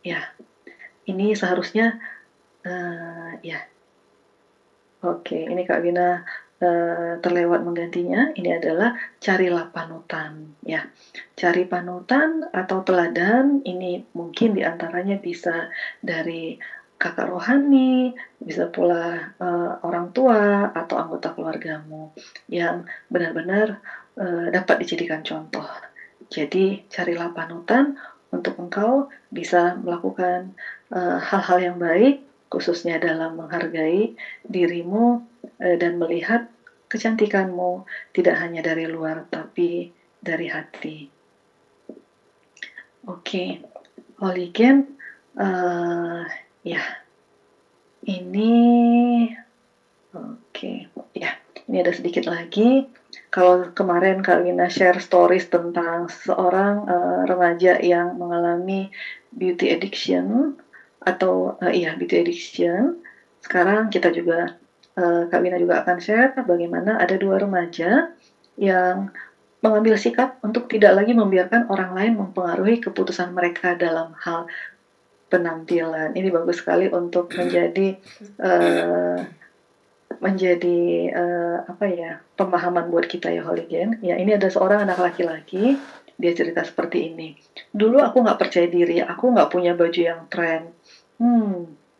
ya, ini seharusnya, ya, oke, ini Kak Wina terlewat menggantinya. Ini adalah carilah panutan. Ya, cari panutan atau teladan. Ini mungkin diantaranya bisa dari kakak rohani, bisa pula orang tua atau anggota keluargamu yang benar-benar dapat dijadikan contoh. Jadi carilah panutan untuk engkau bisa melakukan hal-hal yang baik, khususnya dalam menghargai dirimu dan melihat kecantikanmu tidak hanya dari luar tapi dari hati. Oke, Holigen, ya, ini, oke, ya, ini ada sedikit lagi. Kalau kemarin Kak Wina share stories tentang seorang remaja yang mengalami beauty addiction atau beauty addiction. Sekarang kita juga Kak Wina juga akan share bagaimana ada dua remaja yang mengambil sikap untuk tidak lagi membiarkan orang lain mempengaruhi keputusan mereka dalam hal penampilan. Ini bagus sekali untuk menjadi pemahaman buat kita ya, Holigen. Ya, ini ada seorang anak laki-laki, dia cerita seperti ini. Dulu aku nggak percaya diri, aku nggak punya baju yang tren.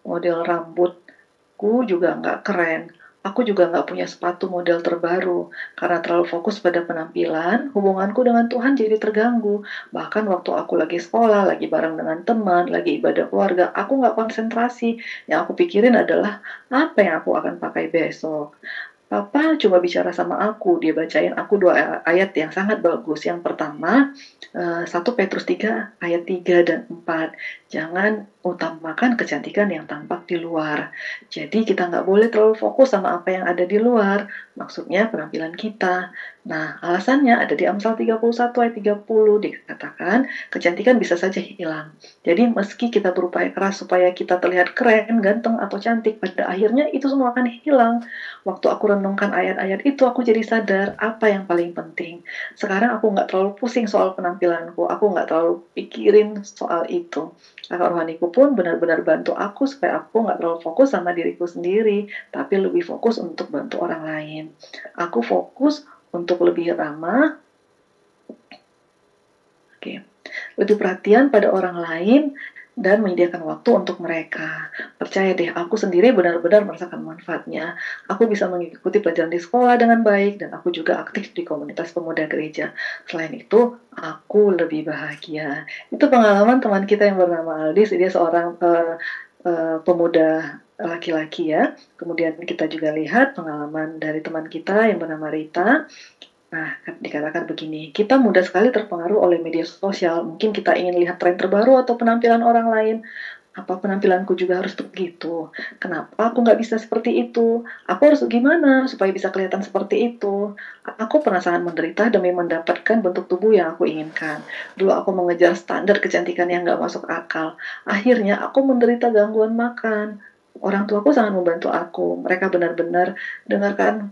Model rambutku juga nggak keren. Aku juga nggak punya sepatu model terbaru. Karena terlalu fokus pada penampilan, hubunganku dengan Tuhan jadi terganggu. Bahkan waktu aku lagi sekolah, lagi bareng dengan teman, lagi ibadah keluarga, aku nggak konsentrasi. Yang aku pikirin adalah, apa yang aku akan pakai besok? Papa coba bicara sama aku, dia bacain aku dua ayat yang sangat bagus. Yang pertama, 1 Petrus 3 ayat 3 dan 4. Jangan utamakan kecantikan yang tampak di luar. Jadi kita nggak boleh terlalu fokus sama apa yang ada di luar, maksudnya penampilan kita. Nah, alasannya ada di Amsal 31 ayat 30, dikatakan kecantikan bisa saja hilang. Jadi meski kita berupaya keras supaya kita terlihat keren, ganteng, atau cantik, pada akhirnya itu semua akan hilang. Waktu aku renungkan ayat-ayat itu, aku jadi sadar apa yang paling penting. Sekarang aku nggak terlalu pusing soal penampilanku, aku nggak terlalu pikirin soal itu. Kakak rohaniku pun benar-benar bantu aku supaya aku nggak terlalu fokus sama diriku sendiri, tapi lebih fokus untuk bantu orang lain. Aku fokus untuk lebih ramah, lebih perhatian pada orang lain, dan menyediakan waktu untuk mereka. Percaya deh, aku sendiri benar-benar merasakan manfaatnya. Aku bisa mengikuti pelajaran di sekolah dengan baik, dan aku juga aktif di komunitas pemuda gereja. Selain itu, aku lebih bahagia. Itu pengalaman teman kita yang bernama Aldis. Dia seorang pemuda laki-laki ya. Kemudian kita juga lihat pengalaman dari teman kita yang bernama Rita. Nah, dikatakan begini, kita mudah sekali terpengaruh oleh media sosial. Mungkin kita ingin lihat tren terbaru atau penampilan orang lain. Apa penampilanku juga harus begitu? Kenapa aku nggak bisa seperti itu? Aku harus gimana supaya bisa kelihatan seperti itu? Aku pernah sangat menderita demi mendapatkan bentuk tubuh yang aku inginkan. Dulu aku mengejar standar kecantikan yang nggak masuk akal. Akhirnya aku menderita gangguan makan. Orang tuaku sangat membantu aku. Mereka benar-benar dengarkan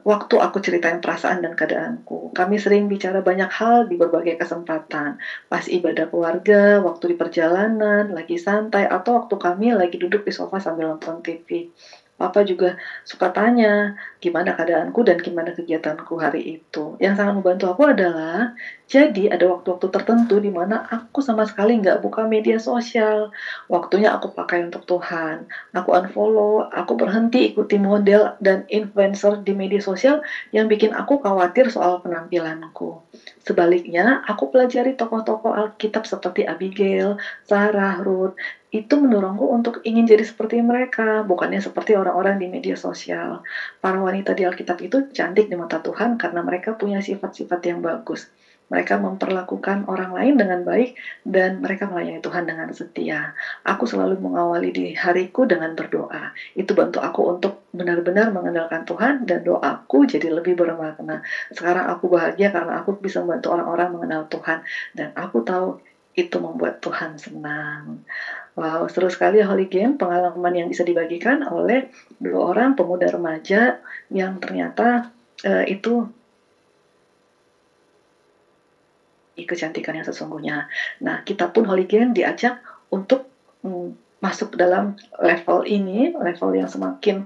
waktu aku ceritain perasaan dan keadaanku. Kami sering bicara banyak hal di berbagai kesempatan. Pas ibadah keluarga, waktu di perjalanan, lagi santai, atau waktu kami lagi duduk di sofa sambil nonton TV. Papa juga suka tanya gimana keadaanku dan gimana kegiatanku hari itu. Yang sangat membantu aku adalah, jadi ada waktu-waktu tertentu di mana aku sama sekali nggak buka media sosial. Waktunya aku pakai untuk Tuhan. Aku unfollow, aku berhenti ikuti model dan influencer di media sosial yang bikin aku khawatir soal penampilanku. Sebaliknya, aku pelajari tokoh-tokoh Alkitab seperti Abigail, Sarah, Ruth. Itu mendorongku untuk ingin jadi seperti mereka, bukannya seperti orang-orang di media sosial. Para wanita di Alkitab itu cantik di mata Tuhan karena mereka punya sifat-sifat yang bagus. Mereka memperlakukan orang lain dengan baik dan mereka melayani Tuhan dengan setia. Aku selalu mengawali di hariku dengan berdoa. Itu bantu aku untuk benar-benar mengandalkan Tuhan dan doaku jadi lebih bermakna. Sekarang aku bahagia karena aku bisa membantu orang-orang mengenal Tuhan dan aku tahu itu membuat Tuhan senang. Wow, seru sekali Holy Game, pengalaman yang bisa dibagikan oleh dua orang pemuda remaja yang ternyata itu kecantikan yang sesungguhnya. Nah, kita pun Holy Game diajak untuk masuk dalam level ini, level yang semakin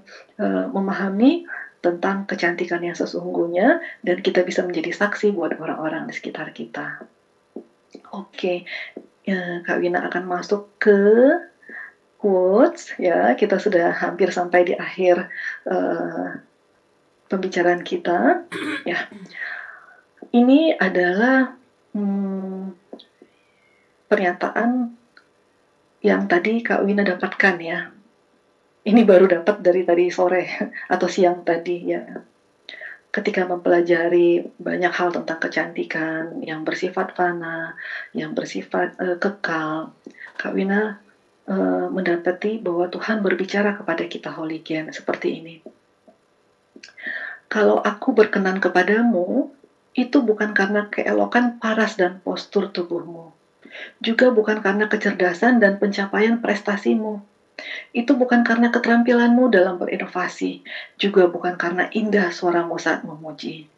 memahami tentang kecantikan yang sesungguhnya, dan kita bisa menjadi saksi buat orang-orang di sekitar kita. Oke. Kak Wina akan masuk ke quotes ya. Kita sudah hampir sampai di akhir pembicaraan kita ya. Ini adalah pernyataan yang tadi Kak Wina dapatkan ya. Ini baru dapat dari tadi sore atau siang tadi ya. Ketika mempelajari banyak hal tentang kecantikan yang bersifat fana, yang bersifat kekal, Kak Wina mendapati bahwa Tuhan berbicara kepada kita Holy Gen seperti ini. Kalau aku berkenan kepadamu, itu bukan karena keelokan paras dan postur tubuhmu, juga bukan karena kecerdasan dan pencapaian prestasimu. Itu bukan karena keterampilanmu dalam berinovasi, juga bukan karena indah suaramu saat memuji.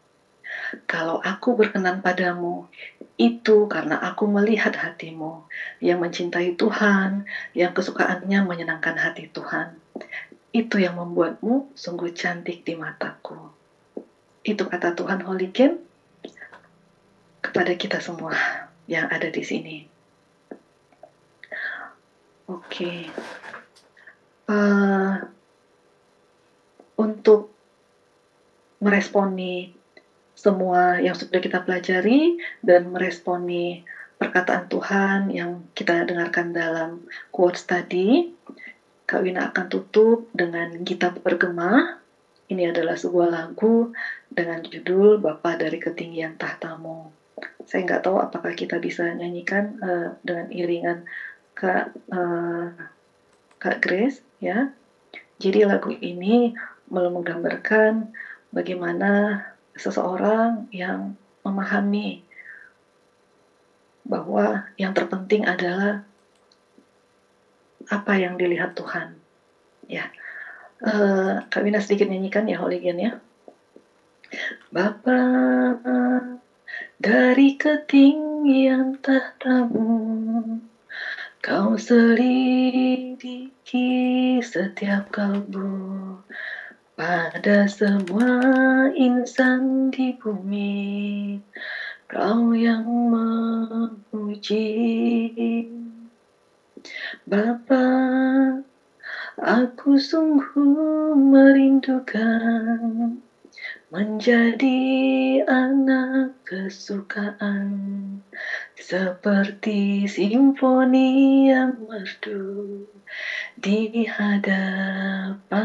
Kalau aku berkenan padamu, itu karena aku melihat hatimu, yang mencintai Tuhan, yang kesukaannya menyenangkan hati Tuhan. Itu yang membuatmu sungguh cantik di mataku. Itu kata Tuhan Holy Gen kepada kita semua yang ada di sini. Oke. Untuk meresponi semua yang sudah kita pelajari dan meresponi perkataan Tuhan yang kita dengarkan dalam quotes tadi, Kak Wina akan tutup dengan Gita Bergema. Ini adalah sebuah lagu dengan judul Bapa dari Ketinggian Tahtamu. Saya nggak tahu apakah kita bisa nyanyikan dengan iringan Kak Grace ya. Jadi lagu ini menggambarkan bagaimana seseorang yang memahami bahwa yang terpenting adalah apa yang dilihat Tuhan. Ya, Kak Wina sedikit nyanyikan ya Holy Gen ya. Bapa dari ketinggian tahtamu, Kau selidiki setiap kalbu pada semua insan di bumi. Kau yang memuji Bapa, aku sungguh merindukan menjadi anak kesukaan, seperti simfoni yang merdu di hadapanmu.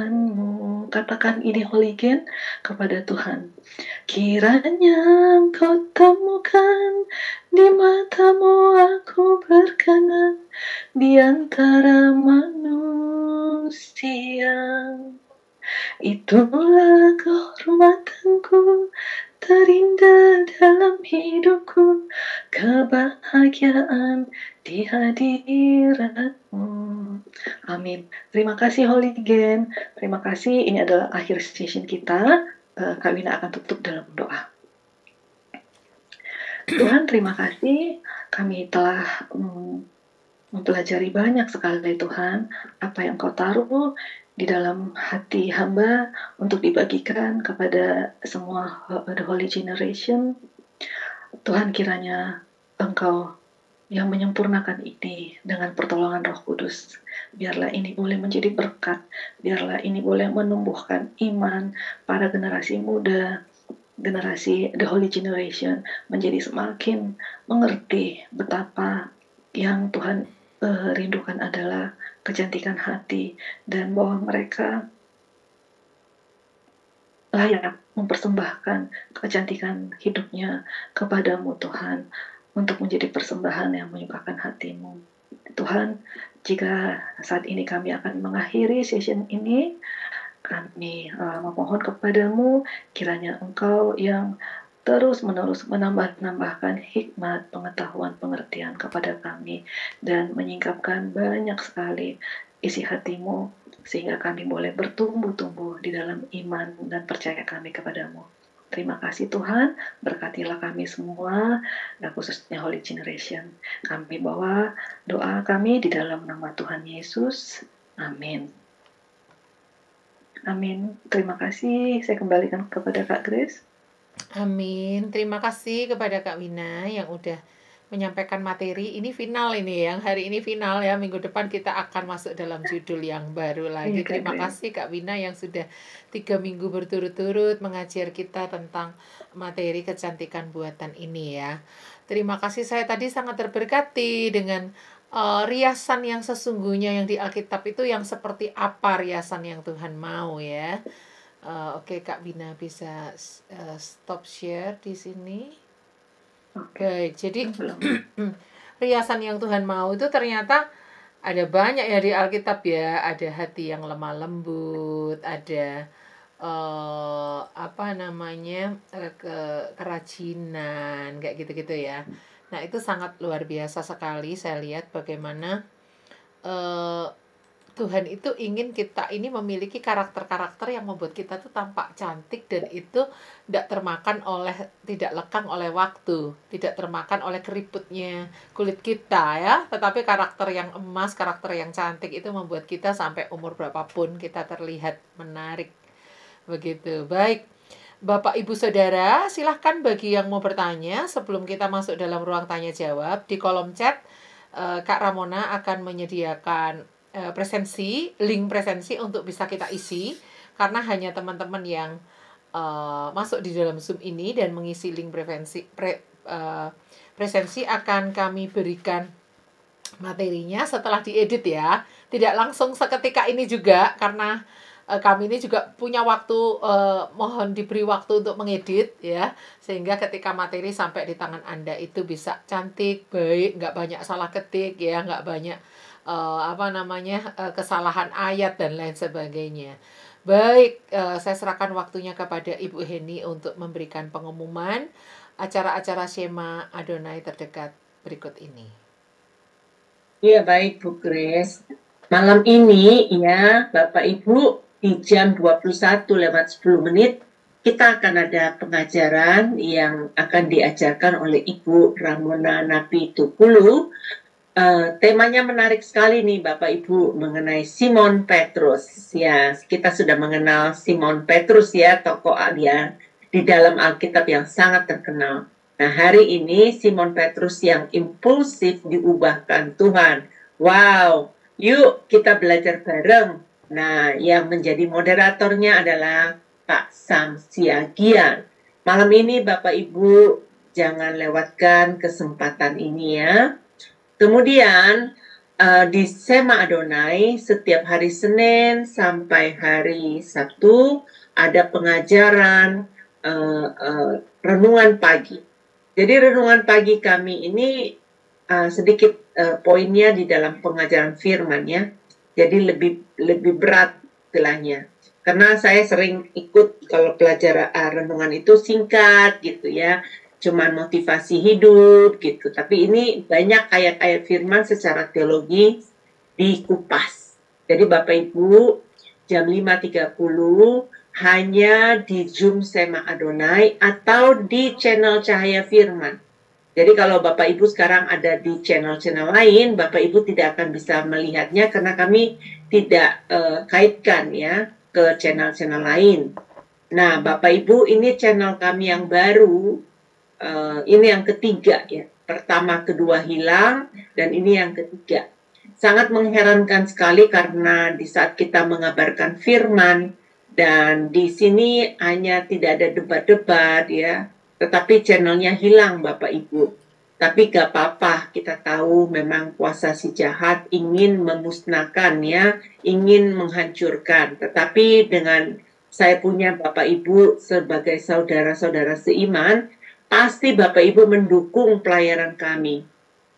Katakan ini Holy Gen kepada Tuhan. Kiranya Engkau temukan di matamu aku berkenan di antara manusia. Itulah kehormatanku terindah dalam hidupku, kebahagiaan di hadiratmu. Amin. Terima kasih Holy Gen. Terima kasih. Ini adalah akhir session kita. Kak Wina akan tutup dalam doa. Tuhan, terima kasih. Kami telah mempelajari banyak sekali Tuhan apa yang Kau taruh di dalam hati hamba untuk dibagikan kepada semua The Holy Generation. Tuhan, kiranya Engkau yang menyempurnakan ini dengan pertolongan Roh Kudus. Biarlah ini boleh menjadi berkat, biarlah ini boleh menumbuhkan iman para generasi muda, generasi The Holy Generation menjadi semakin mengerti betapa yang Tuhan rindukan adalah kecantikan hati, dan bahwa mereka layak mempersembahkan kecantikan hidupnya kepadamu Tuhan, untuk menjadi persembahan yang menyukakan hatimu. Tuhan, jika saat ini kami akan mengakhiri session ini, kami memohon kepadamu, kiranya Engkau yang terus-menerus menambahkan hikmat, pengetahuan, pengertian kepada kami, dan menyingkapkan banyak sekali isi hatimu, sehingga kami boleh bertumbuh-tumbuh di dalam iman dan percaya kami kepadamu. Terima kasih Tuhan, berkatilah kami semua, dan khususnya Holy Generation. Kami bawa doa kami di dalam nama Tuhan Yesus. Amin. Amin. Terima kasih. Saya kembalikan kepada Kak Grace. Amin. Terima kasih kepada Kak Wina yang udah menyampaikan materi. Ini final ini, yang hari ini final ya. Minggu depan kita akan masuk dalam judul yang baru lagi. Iya, Terima Kak. kasih Kak Wina yang sudah 3 minggu berturut-turut mengajar kita tentang materi kecantikan buatan ini ya. Terima kasih, saya tadi sangat terberkati dengan riasan yang sesungguhnya yang di Alkitab itu yang seperti apa riasan yang Tuhan mau ya. Oke, Kak Wina bisa stop share di sini. Baik, jadi riasan yang Tuhan mau itu ternyata ada banyak ya di Alkitab ya. Ada hati yang lemah lembut, ada kerajinan, kayak gitu-gitu ya. Nah, itu sangat luar biasa sekali. Saya lihat bagaimana Tuhan itu ingin kita ini memiliki karakter-karakter yang membuat kita tuh tampak cantik, dan itu tidak lekang oleh waktu, tidak termakan oleh keriputnya kulit kita ya, tetapi karakter yang emas, karakter yang cantik itu membuat kita sampai umur berapapun kita terlihat menarik. Begitu. Baik. Bapak Ibu Saudara, silahkan bagi yang mau bertanya sebelum kita masuk dalam ruang tanya jawab di kolom chat. Kak Ramona akan menyediakan link presensi untuk bisa kita isi, karena hanya teman-teman yang masuk di dalam Zoom ini dan mengisi link presensi akan kami berikan materinya setelah diedit ya, tidak langsung seketika ini juga, karena kami ini juga punya waktu, mohon diberi waktu untuk mengedit ya, sehingga ketika materi sampai di tangan Anda itu bisa cantik, baik, nggak banyak salah ketik ya, nggak banyak kesalahan ayat dan lain sebagainya. Baik, saya serahkan waktunya kepada Ibu Heni untuk memberikan pengumuman acara-acara Shema Adonai terdekat berikut ini. Iya, baik Bu Grace. Malam ini ya Bapak Ibu, di jam 21:10 kita akan ada pengajaran yang akan diajarkan oleh Ibu Ramona Napi Tukulu. Temanya menarik sekali nih Bapak Ibu, mengenai Simon Petrus. Ya, kita sudah mengenal Simon Petrus ya, tokoh dia di dalam Alkitab yang sangat terkenal. Nah, hari ini Simon Petrus yang impulsif diubahkan Tuhan. Wow, yuk kita belajar bareng. Nah, yang menjadi moderatornya adalah Pak Sam Siagian. Malam ini Bapak Ibu jangan lewatkan kesempatan ini ya. Kemudian di Shema Adonai setiap hari Senin sampai hari Sabtu ada pengajaran renungan pagi. Jadi renungan pagi kami ini sedikit poinnya di dalam pengajaran firman ya. Jadi lebih berat istilahnya. Karena saya sering ikut kalau pelajaran renungan itu singkat gitu ya. Cuman motivasi hidup gitu. Tapi ini banyak ayat-ayat firman secara teologi dikupas. Jadi Bapak Ibu jam 5.30 hanya di Zoom Shema Adonai atau di channel Cahaya Firman. Jadi kalau Bapak Ibu sekarang ada di channel-channel lain, Bapak Ibu tidak akan bisa melihatnya karena kami tidak kaitkan ya ke channel-channel lain. Nah, Bapak Ibu, ini channel kami yang baru, ini yang ketiga ya. Pertama, kedua hilang, dan ini yang ketiga. Sangat mengherankan sekali karena di saat kita mengabarkan firman, dan di sini hanya tidak ada debat-debat ya, tetapi channelnya hilang Bapak Ibu. Tapi gak apa-apa, kita tahu memang kuasa si jahat ingin memusnahkan ya, ingin menghancurkan. Tetapi dengan saya punya Bapak Ibu sebagai saudara-saudara seiman, pasti Bapak Ibu mendukung pelayanan kami.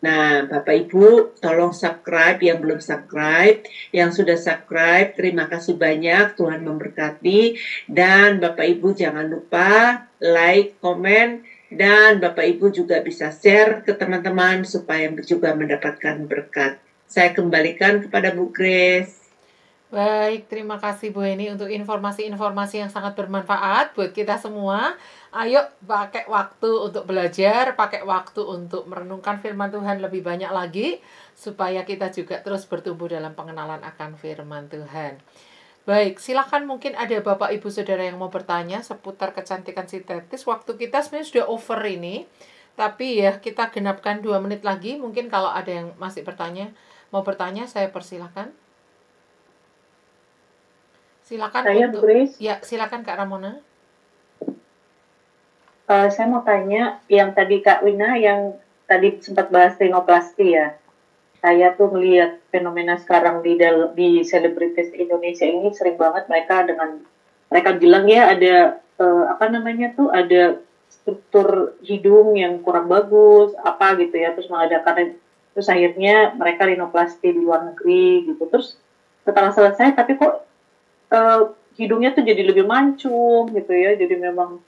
Nah, Bapak Ibu tolong subscribe yang belum subscribe, yang sudah subscribe terima kasih banyak, Tuhan memberkati. Dan Bapak Ibu jangan lupa like, komen, dan Bapak Ibu juga bisa share ke teman-teman supaya juga mendapatkan berkat. Saya kembalikan kepada Bu Grace. Baik, terima kasih Bu Heni untuk informasi-informasi yang sangat bermanfaat buat kita semua. Ayo pakai waktu untuk belajar, pakai waktu untuk merenungkan firman Tuhan lebih banyak lagi, supaya kita juga terus bertumbuh dalam pengenalan akan firman Tuhan. Baik, silakan mungkin ada Bapak Ibu Saudara yang mau bertanya seputar kecantikan sintetis. Waktu kita sebenarnya sudah over ini, tapi ya kita genapkan 2 menit lagi. Mungkin kalau ada yang masih mau bertanya, saya persilahkan. Silakan Saya, Bu Grace. Ya, silakan Kak Ramona. Saya mau tanya yang tadi Kak Wina yang tadi sempat bahas rinoplasti ya. Saya tuh melihat fenomena sekarang di selebritis Indonesia ini sering banget mereka bilang ya ada ada struktur hidung yang kurang bagus apa gitu ya, terus terus akhirnya mereka rinoplasti di luar negeri gitu. Terus setelah selesai tapi kok hidungnya tuh jadi lebih mancung gitu ya, jadi memang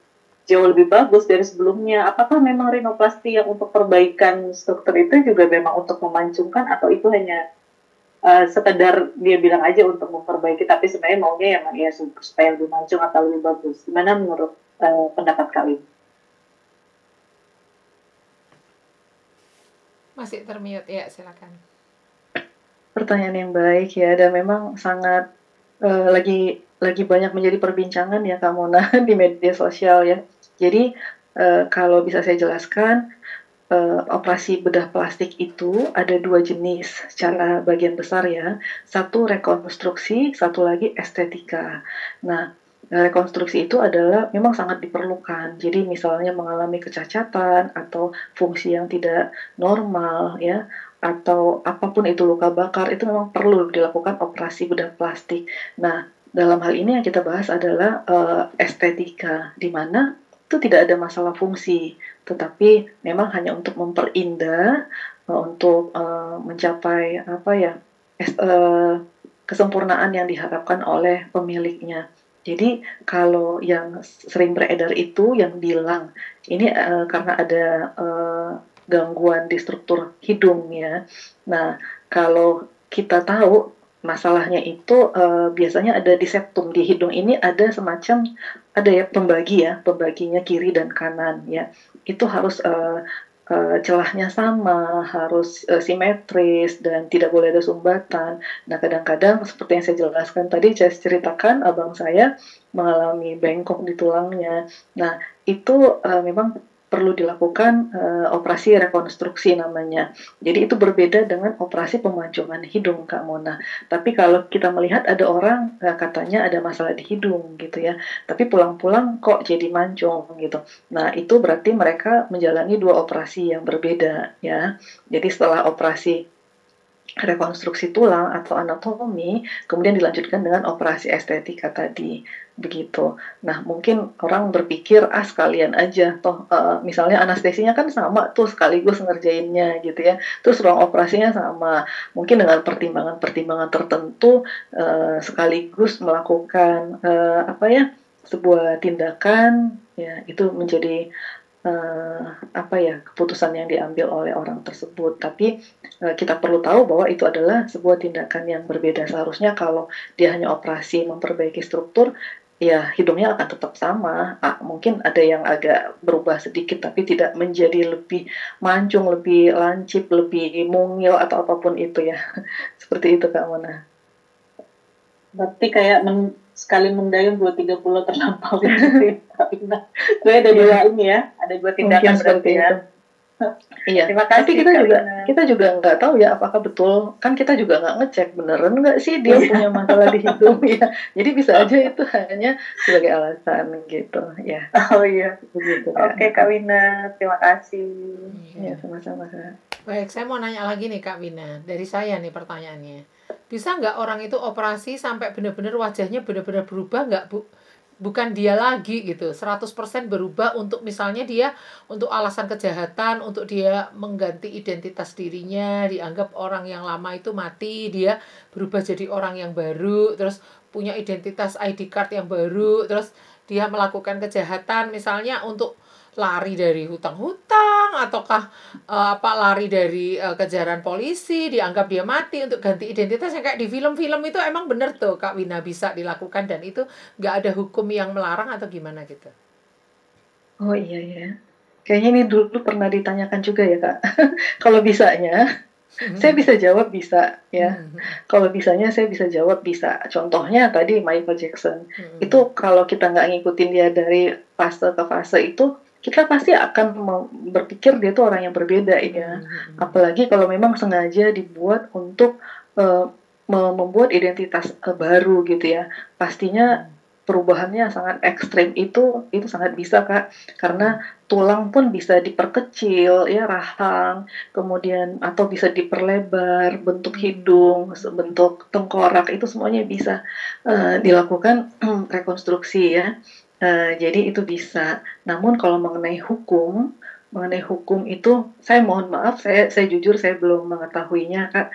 jauh lebih bagus dari sebelumnya. Apakah memang rinoplasti yang untuk perbaikan struktur itu juga memang untuk memancungkan, atau itu hanya sekedar dia bilang aja untuk memperbaiki, tapi sebenarnya maunya ya supaya lebih mancung atau lebih bagus? Gimana menurut pendapat kalian? Masih termute ya, silakan. Pertanyaan yang baik ya, dan memang sangat lagi banyak menjadi perbincangan ya Kak Mona di media sosial ya. Jadi kalau bisa saya jelaskan, operasi bedah plastik itu ada 2 jenis secara bagian besar ya. Satu rekonstruksi, satu lagi estetika. Nah, rekonstruksi itu adalah memang sangat diperlukan. Jadi misalnya mengalami kecacatan atau fungsi yang tidak normal ya, atau apapun itu luka bakar, itu memang perlu dilakukan operasi bedah plastik. Nah, dalam hal ini yang kita bahas adalah estetika, di mana itu tidak ada masalah fungsi, tetapi memang hanya untuk memperindah, untuk mencapai kesempurnaan yang diharapkan oleh pemiliknya. Jadi kalau yang sering beredar itu yang bilang ini karena ada gangguan di struktur hidung ya. Nah, kalau kita tahu masalahnya itu biasanya ada di septum, di hidung ini ada semacam pembaginya kiri dan kanan ya. Itu harus celahnya sama, harus simetris dan tidak boleh ada sumbatan. Nah, kadang-kadang seperti yang saya jelaskan tadi, saya ceritakan abang saya mengalami bengkok di tulangnya. Nah, itu memang perlu dilakukan operasi rekonstruksi namanya. Jadi itu berbeda dengan operasi pemanjungan hidung, Kak Mona. Tapi kalau kita melihat ada orang katanya ada masalah di hidung gitu ya, tapi pulang-pulang kok jadi mancung gitu. Nah, itu berarti mereka menjalani 2 operasi yang berbeda ya. Jadi setelah operasi rekonstruksi tulang atau anatomi, kemudian dilanjutkan dengan operasi estetika tadi, begitu. Nah, mungkin orang berpikir, sekalian aja, toh misalnya anestesinya kan sama tuh sekaligus ngerjainnya gitu ya, terus ruang operasinya sama, mungkin dengan pertimbangan-pertimbangan tertentu sekaligus melakukan sebuah tindakan, ya itu menjadi keputusan yang diambil oleh orang tersebut. Tapi kita perlu tahu bahwa itu adalah sebuah tindakan yang berbeda. Seharusnya kalau dia hanya operasi memperbaiki struktur, ya hidungnya akan tetap sama. Mungkin ada yang agak berubah sedikit, tapi tidak menjadi lebih mancung, lebih lancip, lebih mungil atau apapun itu ya. Seperti itu Kak Mona. Berarti kayak sekali mendayung 230 terlampau gitu. Gue ada dua ini ya, ada dua tindakan Mungkin seperti berarti ya. itu. Iya, Terima kasih, tapi kita Kak juga Wina. nggak tahu ya apakah betul, kan kita juga nggak ngecek beneran nggak sih dia punya masalah di hidung ya. Jadi bisa aja itu hanya sebagai alasan gitu ya. Oh iya. Begitu Oke, Kak Wina, terima kasih. Ya, sama-sama Kak. Baik, saya mau nanya lagi nih Kak Wina. Dari saya nih pertanyaannya. Bisa nggak orang itu operasi sampai benar-benar wajahnya benar-benar berubah nggak, Bu? Bukan dia lagi gitu, 100% berubah untuk misalnya dia untuk alasan kejahatan, untuk dia mengganti identitas dirinya, dianggap orang yang lama itu mati, dia berubah jadi orang yang baru, terus punya identitas ID card yang baru, terus dia melakukan kejahatan misalnya untuk lari dari hutang-hutang ataukah lari dari kejaran polisi, dianggap dia mati untuk ganti identitas yang kayak di film-film itu. Emang bener tuh Kak Wina bisa dilakukan dan itu nggak ada hukum yang melarang atau gimana gitu? Oh iya ya, kayaknya ini dulu pernah ditanyakan juga ya Kak. Kalau bisanya, saya bisa jawab bisa ya. Kalau bisanya saya bisa jawab bisa. Contohnya tadi Michael Jackson. Itu kalau kita nggak ngikutin dia dari fase ke fase itu, kita pasti akan berpikir dia tuh orang yang berbeda ya. Apalagi kalau memang sengaja dibuat untuk membuat identitas baru gitu ya. Pastinya perubahannya sangat ekstrim, itu sangat bisa Kak, karena tulang pun bisa diperkecil ya, rahang, kemudian atau bisa diperlebar, bentuk hidung, bentuk tengkorak, itu semuanya bisa dilakukan rekonstruksi ya. Jadi itu bisa. Namun kalau mengenai hukum itu saya mohon maaf, saya jujur saya belum mengetahuinya Kak.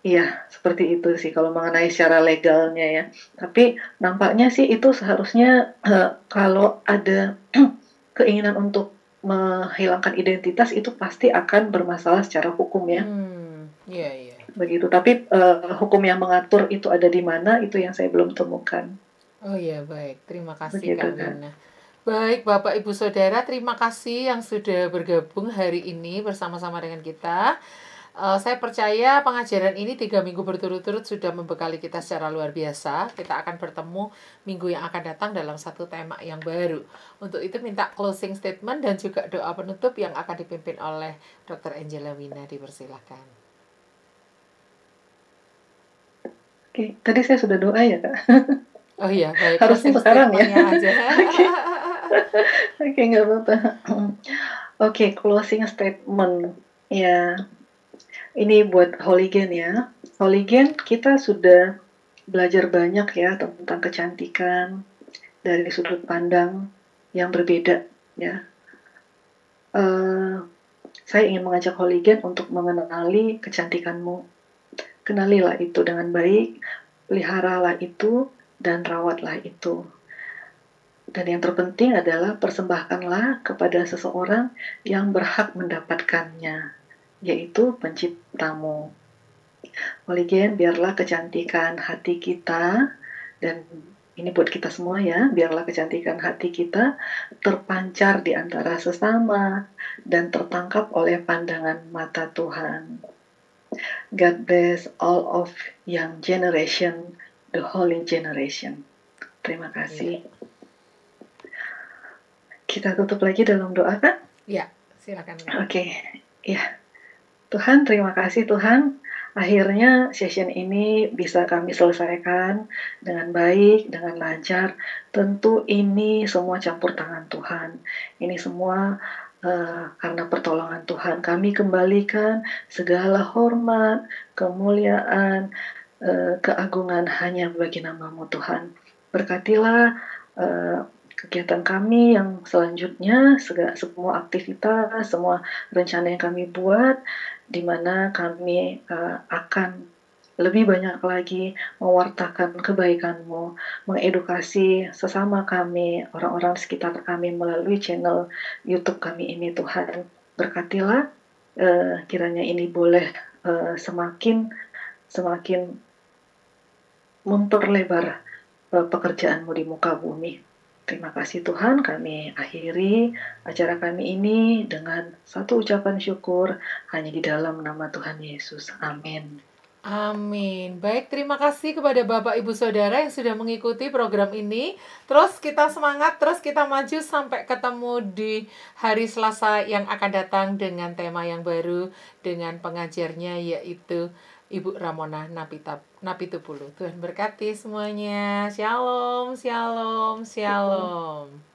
Iya, seperti itu sih kalau mengenai secara legalnya ya. Tapi nampaknya sih itu seharusnya kalau ada keinginan untuk menghilangkan identitas itu pasti akan bermasalah secara hukum ya. Iya, iya. Begitu. Tapi hukum yang mengatur itu ada di mana, itu yang saya belum temukan. Oh iya, baik. Terima kasih Begitu, Kak Wina. Baik, Bapak Ibu Saudara, terima kasih yang sudah bergabung hari ini bersama-sama dengan kita. Saya percaya pengajaran ini 3 minggu berturut-turut sudah membekali kita secara luar biasa. Kita akan bertemu minggu yang akan datang dalam satu tema yang baru. Untuk itu minta closing statement dan juga doa penutup yang akan dipimpin oleh Dr. Angela Wina. Dipersilakan. Oke, tadi saya sudah doa ya Kak. Oh iya, baik. Harusnya sekarang ya. Aja. Oke, nggak apa-apa. Oke, closing statement. Ya, ini buat Holigen ya. Holigen kita sudah belajar banyak ya tentang kecantikan dari sudut pandang yang berbeda ya. Saya ingin mengajak Holigen untuk mengenali kecantikanmu. Kenalilah itu dengan baik, peliharalah itu, dan rawatlah itu. Dan yang terpenting adalah persembahkanlah kepada seseorang yang berhak mendapatkannya, yaitu penciptamu. Holigen, biarlah kecantikan hati kita, dan ini buat kita semua ya, biarlah kecantikan hati kita terpancar di antara sesama dan tertangkap oleh pandangan mata Tuhan. God bless all of young generation, the holy generation. Terima kasih. Kita tutup lagi dalam doa kan? Ya, silakan. Oke, ya. Tuhan, terima kasih Tuhan. Akhirnya session ini bisa kami selesaikan dengan baik, dengan lancar. Tentu ini semua campur tangan Tuhan. Ini semua karena pertolongan Tuhan. Kami kembalikan segala hormat, kemuliaan, keagungan hanya bagi nama-Mu Tuhan. Berkatilah kegiatan kami yang selanjutnya, semua aktivitas, semua rencana yang kami buat, di mana kami akan lebih banyak lagi mewartakan kebaikan-Mu, mengedukasi sesama kami, orang-orang sekitar kami melalui channel YouTube kami ini. Tuhan, berkatilah, kiranya ini boleh semakin memperlebar pekerjaan-Mu di muka bumi. Terima kasih Tuhan, kami akhiri acara kami ini dengan satu ucapan syukur hanya di dalam nama Tuhan Yesus. Amin. Amin. Baik, terima kasih kepada Bapak Ibu Saudara yang sudah mengikuti program ini. Terus kita semangat, terus kita maju sampai ketemu di hari Selasa yang akan datang dengan tema yang baru, dengan pengajarnya yaitu Ibu Ramona Napitupulu. Tuhan berkati semuanya. Shalom, shalom, shalom.